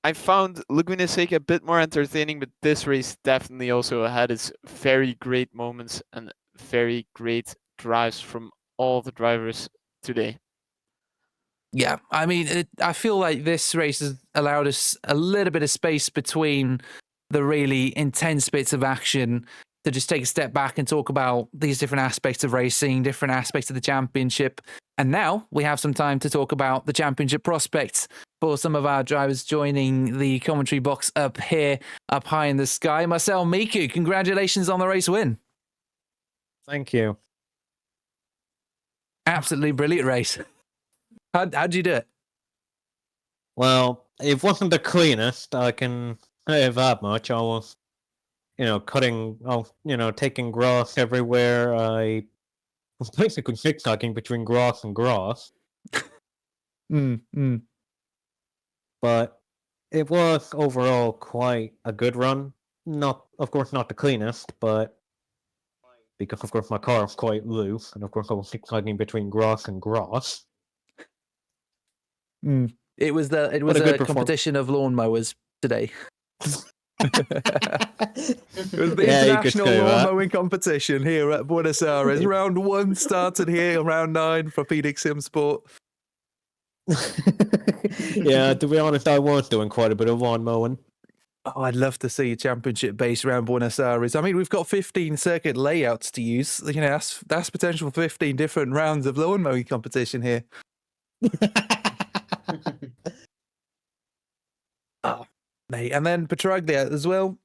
I found Laguna Seca a bit more entertaining, but this race definitely also had its very great moments and very great drives from all the drivers today. Yeah, I mean, I feel like this race has allowed us a little bit of space between the really intense bits of action to just take a step back and talk about these different aspects of racing, different aspects of the championship. And now we have some time to talk about the championship prospects for some of our drivers joining the commentary box up here, up high in the sky. Marcel Miku, congratulations on the race win. Thank you. Absolutely brilliant race. How'd you do it? Well, it wasn't the cleanest, I can say that much. I was, taking grass everywhere. I was basically zigzagging between grass and grass. But it was overall quite a good run. Of course, not the cleanest, but because, of course, my car was quite loose, and of course, I was zigzagging between grass and grass. It was a competition of lawnmowers today. It was the international lawn mowing competition here at Buenos Aires. Round 1 started here, round 9 for Phoenix Sim Sport. Yeah, to be honest, I was doing quite a bit of lawn mowing. Oh, I'd love to see a championship based around Buenos Aires. I mean, we've got 15 circuit layouts to use. You know, that's potential for 15 different rounds of lawn mowing competition here. Oh, mate. And then Petraglia as well,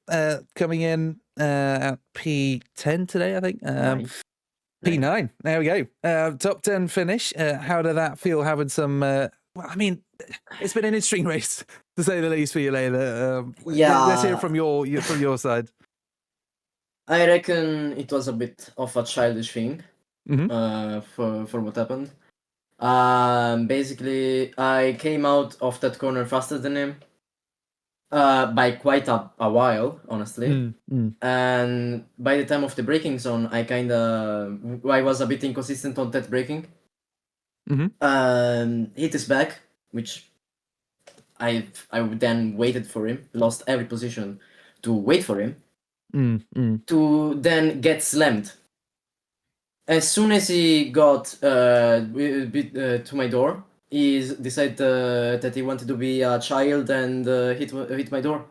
coming in at P10 today, I think. Nice. P9. There we go. Top 10 finish. How did that feel having some... well, I mean, it's been an interesting race, to say the least, for you, Layla. Let's hear Yeah. from your side. I reckon it was a bit of a childish thing Mhm. for what happened. Basically, I came out of that corner faster than him by quite a while, honestly. And by the time of the braking zone, I was a bit inconsistent on that braking. Hit his back, which I then waited for him, lost every position to wait for him, to then get slammed. As soon as he got to my door, he decided that he wanted to be a child and hit my door.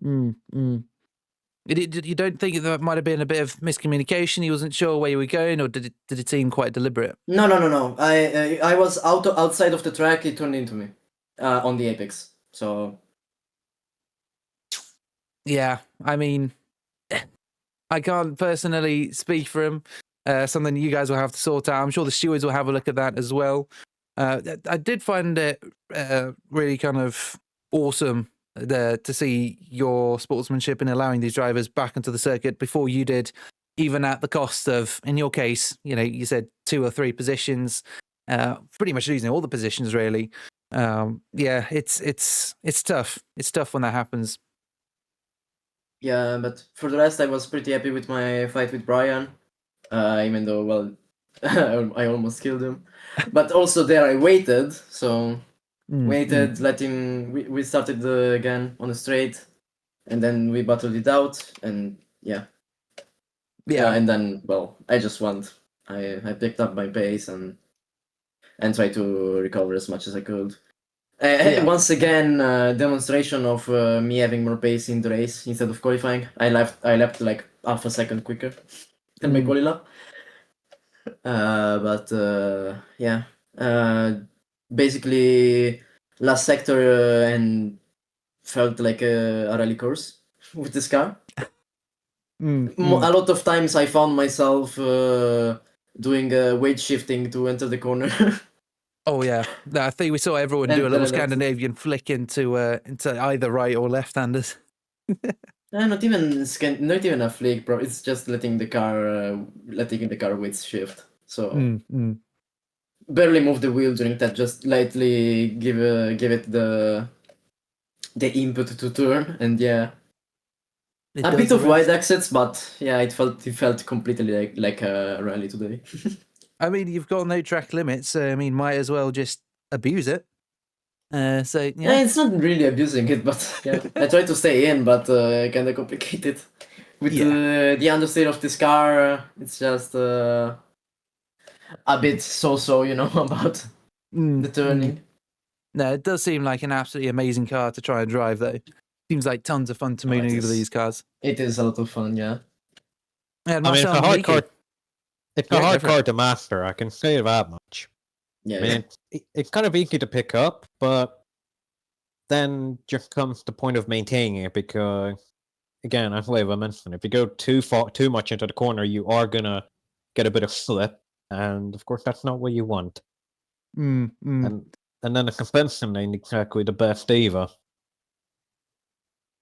You don't think there might have been a bit of miscommunication? He wasn't sure where you were going, or did it seem quite deliberate? No. I was outside of the track. He turned into me on the apex. So yeah, I mean, I can't personally speak for him. Something you guys will have to sort out. I'm sure the stewards will have a look at that as well. I did find it really kind of awesome to see your sportsmanship in allowing these drivers back into the circuit before you did, even at the cost of, in your case, you said 2 or 3 positions, pretty much losing all the positions really. Yeah, it's tough. It's tough when that happens. yeah, but for the rest, I was pretty happy with my fight with Brian. Even though, well, I almost killed him. But also there I waited, so waited, let him... We started again on the straight, and then we battled it out, and yeah. And then, well, I just went. I picked up my pace and tried to recover as much as I could. Once again, demonstration of me having more pace in the race instead of qualifying. I left like half a second quicker than my quali lap. Yeah. Basically, last sector and felt like a rally course with this car. A lot of times I found myself doing weight shifting to enter the corner. Oh yeah, I think we saw everyone do a little Scandinavian flick into either right or left-handers. Not even a flick, bro. It's just letting the car weight shift. So barely move the wheel during that. Just lightly give it the input to turn, and yeah, a bit of wide exits, but yeah, it felt completely like a rally today. I mean, you've got no track limits, so I mean, might as well just abuse it. So yeah, it's not really abusing it, but yeah, I try to stay in, but kind of complicated with the understeer of this car. It's just a bit so, about the turning. No, it does seem like an absolutely amazing car to try and drive, though. Seems like tons of fun to maneuver these cars. It is a lot of fun, yeah. And I mean, it's a hard car. It's a hard go for car to master. I can say that much. Yeah, I mean, it's kind of easy to pick up, but then just comes the point of maintaining it because, again, as I mentioned, if you go too much into the corner, you are gonna get a bit of slip, and of course, that's not what you want. And then the suspension ain't exactly the best either.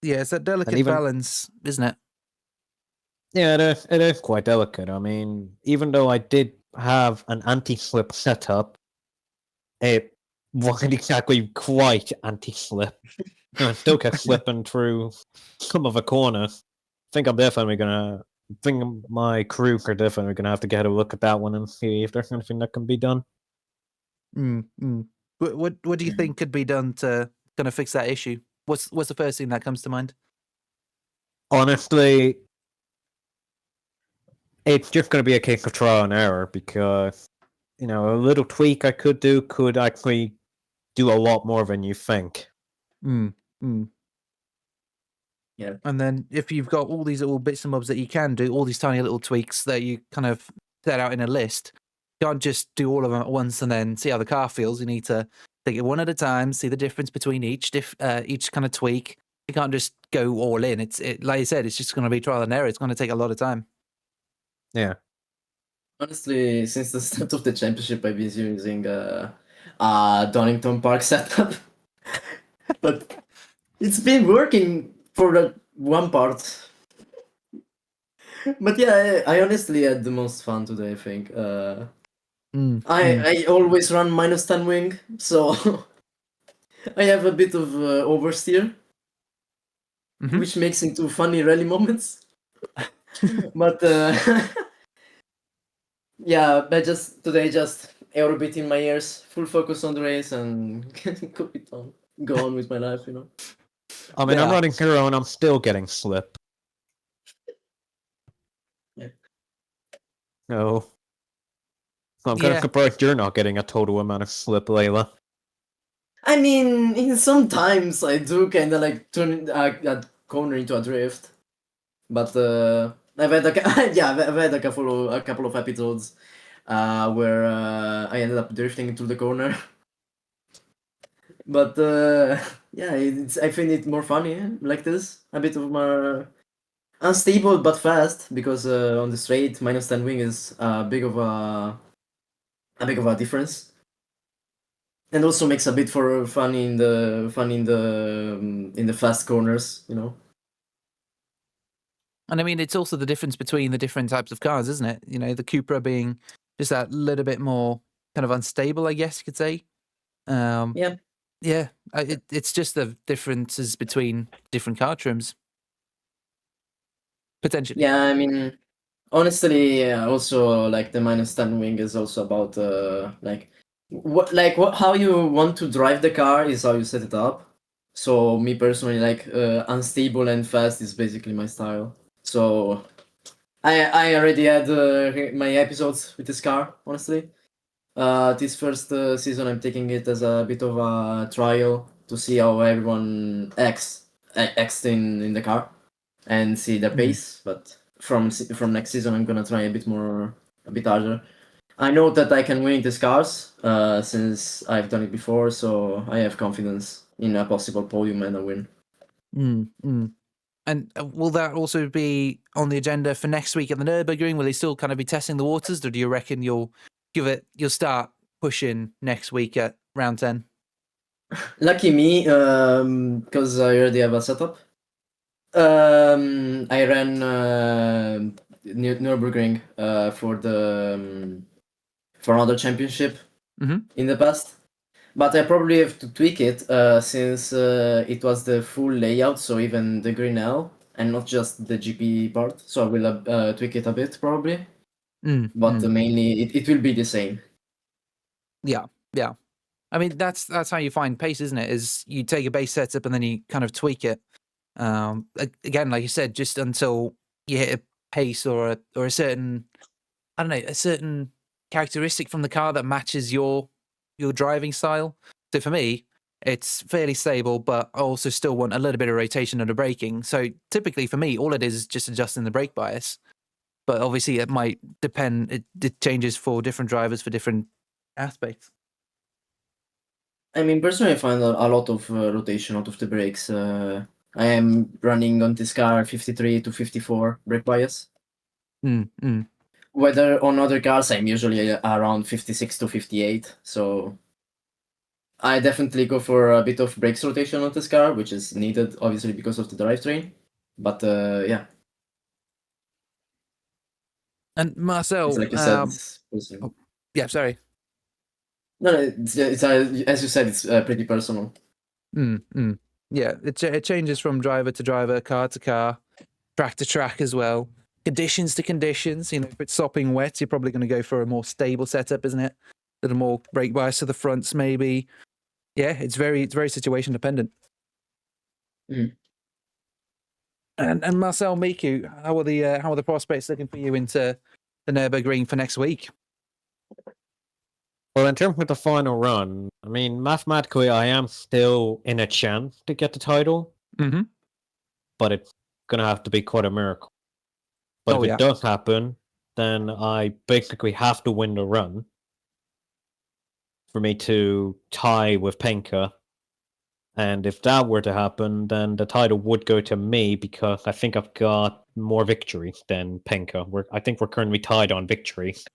Yeah, it's a delicate balance, isn't it? Yeah, it is quite delicate. I mean, even though I did have an anti-slip setup, it wasn't exactly quite anti-slip. I still kept slipping through some of the corners. I think my crew are definitely gonna have to get a look at that one and see if there's anything that can be done. What do you think could be done to kind of fix that issue? What's the first thing that comes to mind? Honestly, it's just going to be a case of trial and error because, a little tweak I could do could actually do a lot more than you think. Yeah. And then if you've got all these little bits and bobs that you can do, all these tiny little tweaks that you kind of set out in a list, you can't just do all of them at once and then see how the car feels. You need to take it one at a time, see the difference between each kind of tweak. You can't just go all in. Like you said, it's just going to be trial and error. It's going to take a lot of time. Yeah. Honestly, since the start of the championship, I've been using Donington Park setup, but it's been working for that one part. But yeah, I honestly had the most fun today. I think I always run -10 wing, so I have a bit of oversteer, which makes into funny rally moments. But yeah, but today just aerobit in my ears, full focus on the race, and go on with my life, you know. I mean, I'm Yeah. running hero and I'm still getting slip. Yeah. No. I'm kind of surprised you're not getting a total amount of slip, Layla. I mean, sometimes I do kind of like turn that corner into a drift, but I've had I've had a couple of episodes where I ended up drifting into the corner. But yeah, I find it more funny like this, a bit of more unstable but fast, because on the straight -10 wing is a big of a difference, and also makes a bit for fun in the fast corners, you know. And I mean, it's also the difference between the different types of cars, isn't it? You know, the Cupra being just that little bit more kind of unstable, I guess you could say. Yeah. Yeah, it's just the differences between different car trims. Potentially. Yeah, I mean, honestly, also like the -10 wing is also about how you want to drive the car is how you set it up. So me personally, like unstable and fast is basically my style. So I already had my episodes with this car, honestly. This first season, I'm taking it as a bit of a trial to see how everyone acts in the car and see their pace. But from next season, I'm gonna try a bit harder. I know that I can win these cars since I've done it before, so I have confidence in a possible podium and a win. And will that also be on the agenda for next week at the Nürburgring? Will they still kind of be testing the waters, or do you reckon you'll start pushing next week at round 10? Lucky me, because I already have a setup. I ran Nürburgring for another championship in the past, but I probably have to tweak it since it was the full layout, so even the Grinnell and not just the GP part. So I will tweak it a bit probably, but mainly it will be the same. Yeah. I mean, that's how you find pace, isn't it? Is you take a base setup and then you kind of tweak it. Again, like you said, just until you hit a pace or a certain, I don't know, a certain characteristic from the car that matches your driving style. So for me, it's fairly stable, but I also still want a little bit of rotation under braking. So typically for me, all it is just adjusting the brake bias. But obviously it might depend, it changes for different drivers for different aspects. I mean, personally, I find a lot of rotation out of the brakes. I am running on this car 53 to 54 brake bias. Whether on other cars, I'm usually around 56 to 58. So I definitely go for a bit of brakes rotation on this car, which is needed, obviously, because of the drivetrain. But yeah. And Marcel, It's like you said. yeah, sorry. No, it's as you said, it's pretty personal. Yeah, it changes from driver to driver, car to car, track to track as well, conditions to conditions. You know, if it's sopping wet, you're probably going to go for a more stable setup, isn't it? A little more brake bias to the fronts, maybe. Yeah, it's very situation dependent. And Marcel, Miku, how are the prospects looking for you into the Nürburgring for next week? Well, in terms of the final run, I mean, mathematically, I am still in a chance to get the title. but it's gonna have to be quite a miracle. But Oh, if yeah. it does happen, then I basically have to win the run for me to tie with Penka. And if that were to happen, then the title would go to me because I think I've got more victories than Penka. I think we're currently tied on victories.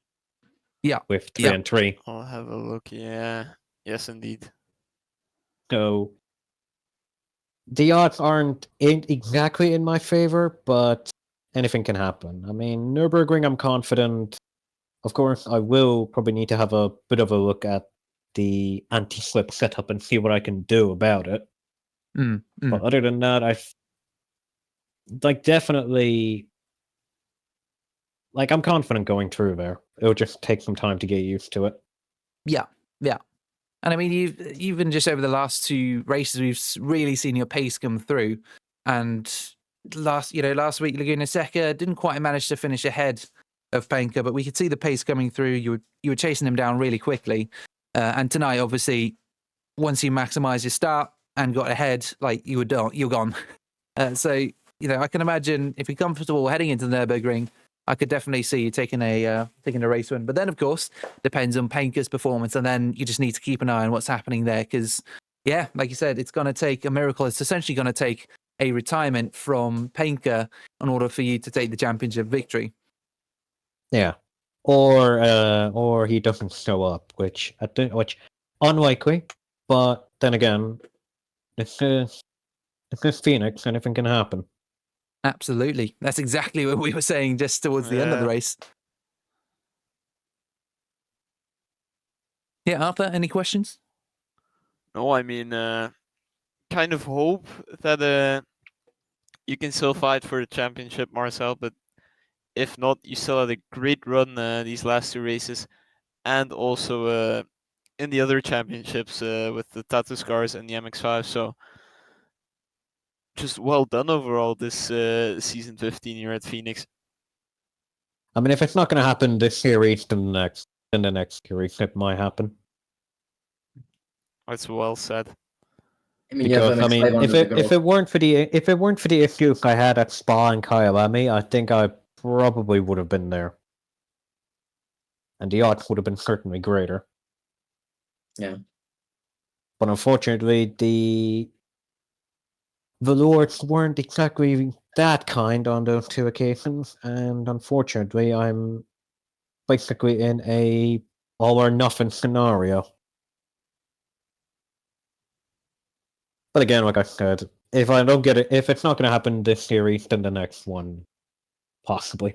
Yeah. With 3 and 3. I'll have a look. Yeah. Yes, indeed. So the odds aren't exactly in my favor, but anything can happen. I mean, Nürburgring, I'm confident. Of course, I will probably need to have a bit of a look at the anti-slip setup and see what I can do about it. But other than that, definitely, I'm confident going through there. It'll just take some time to get used to it. Yeah. And I mean, even just over the last 2 races, we've really seen your pace come through. And last week, Laguna Seca didn't quite manage to finish ahead of Penka, but we could see the pace coming through. You were chasing him down really quickly. And tonight, obviously, once you maximise your start and got ahead, you're gone. So I can imagine if you're comfortable heading into the Nürburgring, I could definitely see you taking a race win. But then, of course, depends on Penka's performance, and then you just need to keep an eye on what's happening there. Because, yeah, like you said, it's going to take a miracle. It's essentially going to take a retirement from Penka in order for you to take the championship victory. Yeah, or he doesn't show up, which unlikely. But then again, this is Phoenix. Anything can happen. Absolutely. That's exactly what we were saying just towards the end of the race. Yeah, Arthur, any questions? No, I mean, kind of hope that you can still fight for the championship, Marcel, but if not, you still had a great run these last 2 races, and also in the other championships with the Tattoo Scars and the MX-5. So just well done overall this season 15 here at Phoenix. I mean, if it's not going to happen this series, then the next series it might happen. That's well said. I mean, Because you have MX500 if it weren't for the issues I had at Spa and Kyalami, I think I probably would have been there, and the odds would have been certainly greater. Yeah. But unfortunately, the Lords weren't exactly that kind on those 2 occasions, and unfortunately, I'm basically in a all or nothing scenario. But again, like I said, if I don't get it, if it's not going to happen this series, then the next one, possibly.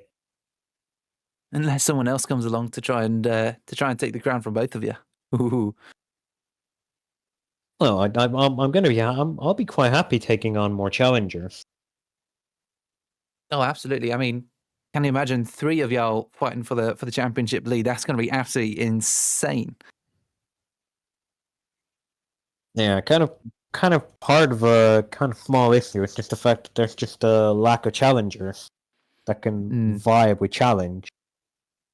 Unless someone else comes along to try and take the crown from both of you. Ooh. Well, I'm going to be. I'll be quite happy taking on more challengers. Oh, absolutely. I mean, can you imagine 3 of y'all fighting for the championship lead? That's going to be absolutely insane. Yeah, kind of part of a kind of small issue is just the fact that there's just a lack of challengers that can viably challenge.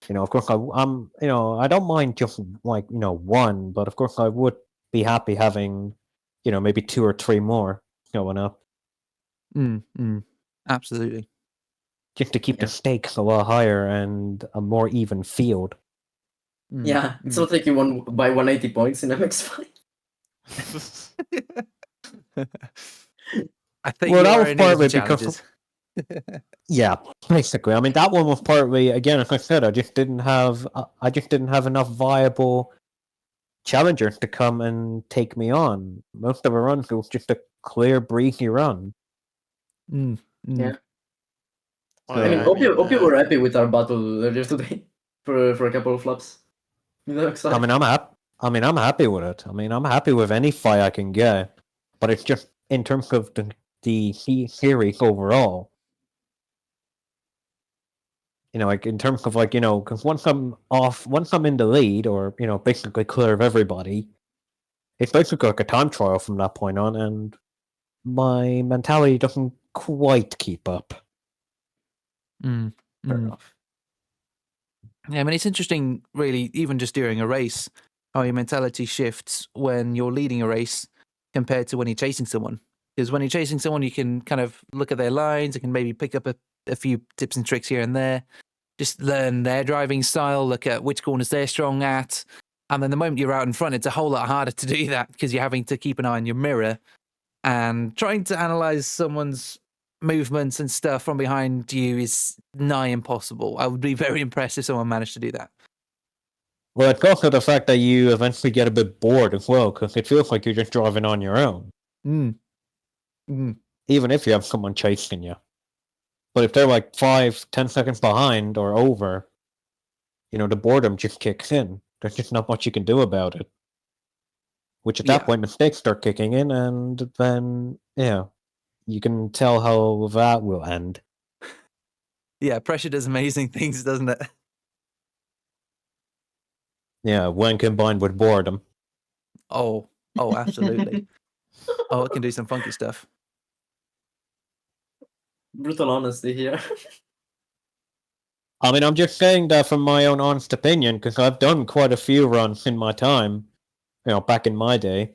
Of course, I'm. I don't mind just one, but of course, I would be happy having, maybe 2 or 3 more going up. Absolutely. Just to keep the stakes a lot higher and a more even field. Yeah, it's not like you won by 180 points in MX5. I think Well, you that are was in need of partly some because challenges. yeah, basically. I mean, that one was partly, again, as I said, I just didn't have enough viable challengers to come and take me on. Most of the runs it was just a clear, breezy run. Yeah. Well, I mean, yeah, hope you were happy with our battle earlier today for a couple of laps. I mean, I'm happy with it. I mean, I'm happy with any fight I can get, but it's just in terms of the series overall. Like in terms of because once I'm in the lead, or basically clear of everybody, it's basically like a time trial from that point on, and my mentality doesn't quite keep up. Fair enough. Yeah, I mean, it's interesting, really, even just during a race, how your mentality shifts when you're leading a race compared to when you're chasing someone. Because when you're chasing someone, you can kind of look at their lines, you can maybe pick up a few tips and tricks here and there. Just learn their driving style, look at which corners they're strong at. And then the moment you're out in front, it's a whole lot harder to do that because you're having to keep an eye on your mirror and trying to analyze someone's movements and stuff from behind you is nigh impossible. I would be very impressed if someone managed to do that. Well, it's also the fact that you eventually get a bit bored as well, because it feels like you're just driving on your own. Even if you have someone chasing you. But if they're like 5-10 seconds behind or over, the boredom just kicks in. There's just not much you can do about it. Which at that point, mistakes start kicking in, and then, you can tell how that will end. Yeah, pressure does amazing things, doesn't it? Yeah, when combined with boredom. Oh, absolutely. It can do some funky stuff. Brutal honesty here. I mean, I'm just saying that from my own honest opinion, because I've done quite a few runs in my time, back in my day.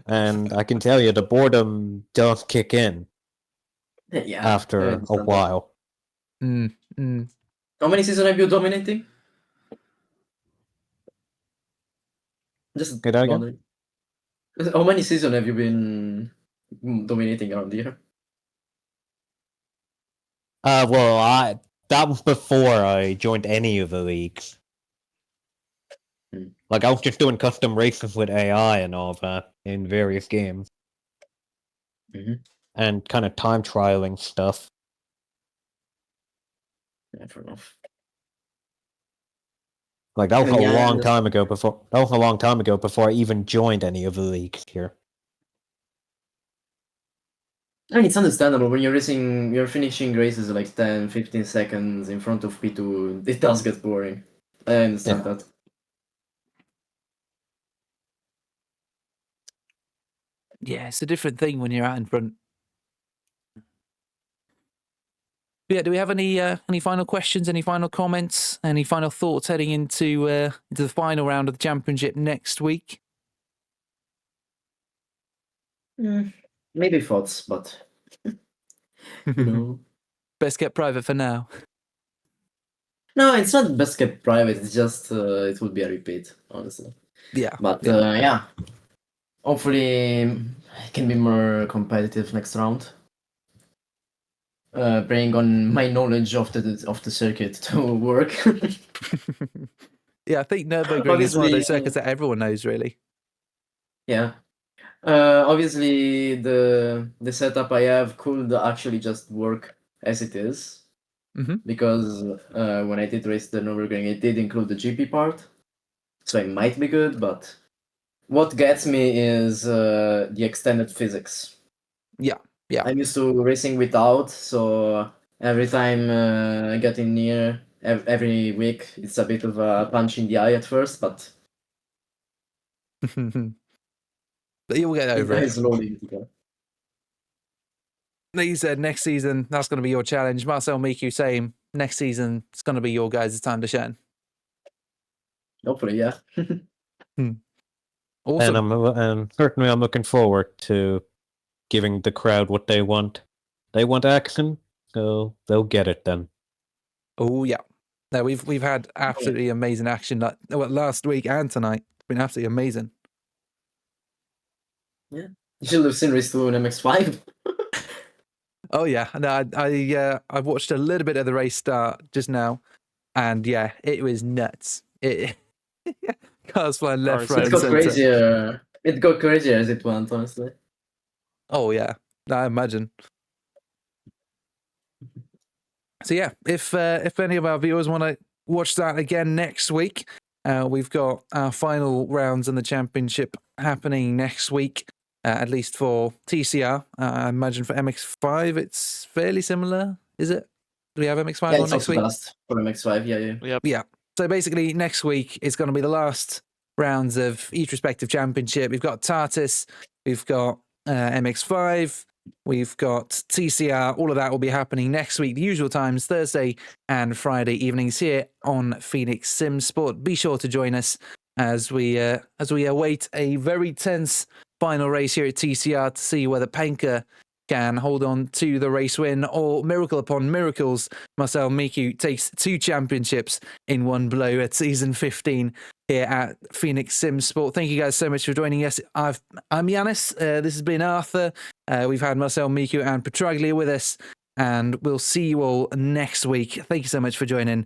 And I can tell you, the boredom does kick in after a while. How many seasons have you dominating? Just Say that again? How many seasons have you been dominating around here? Well, that was before I joined any of the leagues. Like, I was just doing custom races with AI and all of that in various games. And kind of time trialing stuff. Yeah, fair enough. Like, that was a long time ago before I even joined any of the leagues here. I mean, it's understandable when you're finishing races like 10, 15 seconds in front of P2. It does get boring. I understand that. Yeah, it's a different thing when you're out in front. Yeah, do we have any final questions, any final comments, any final thoughts heading into the final round of the championship next week? Maybe thoughts, but Best kept private for now. No, it's not best kept private. It's just it would be a repeat, honestly. Yeah. But hopefully it can be more competitive next round. Bring on my knowledge of the circuit to work. Yeah, I think Nürburgring is one of those circuits that everyone knows, really. Yeah. Obviously, the setup I have could actually just work as it is. Because when I did race the Nürburgring, it did include the GP part. So it might be good, but what gets me is the extended physics. Yeah. I'm used to racing without, so every time getting near, every week, it's a bit of a punch in the eye at first, but you'll get over it. Slowly. Like you said, next season, that's going to be your challenge. Marcel Miku, same. Next season, it's going to be your guys' time to shine. Hopefully, yeah. Awesome. And certainly I'm looking forward to giving the crowd what they want. They want action, so they'll get it then. Oh yeah, no, we've had absolutely amazing action last week and tonight. It's been absolutely amazing. Yeah, you should have seen race 2 on MX5. Oh yeah, no, I watched a little bit of the race start just now, and yeah, it was nuts. Cars flying left, right, and center. It got crazier as it went, honestly. Oh yeah, I imagine. So yeah, if any of our viewers want to watch that again next week, we've got our final rounds in the championship happening next week, at least for TCR. I imagine for MX5 it's fairly similar, is it? Do we have MX5 on next week? For MX5, yeah. So basically next week is going to be the last rounds of each respective championship. We've got Tartus, we've got MX5, we've got TCR. All of that will be happening next week, the usual times, Thursday and Friday evenings here on Phoenix Sim Sport. Be sure to join us as we await a very tense final race here at TCR to see whether Penka can hold on to the race win, or miracle upon miracles, Marcel Miku takes 2 championships in one blow at season 15 here at Phoenix Sim Sport. Thank you guys so much for joining us. I'm Yanis. This has been Arthur. We've had Marcel Miku and Petraglia with us, and we'll see you all next week. Thank you so much for joining.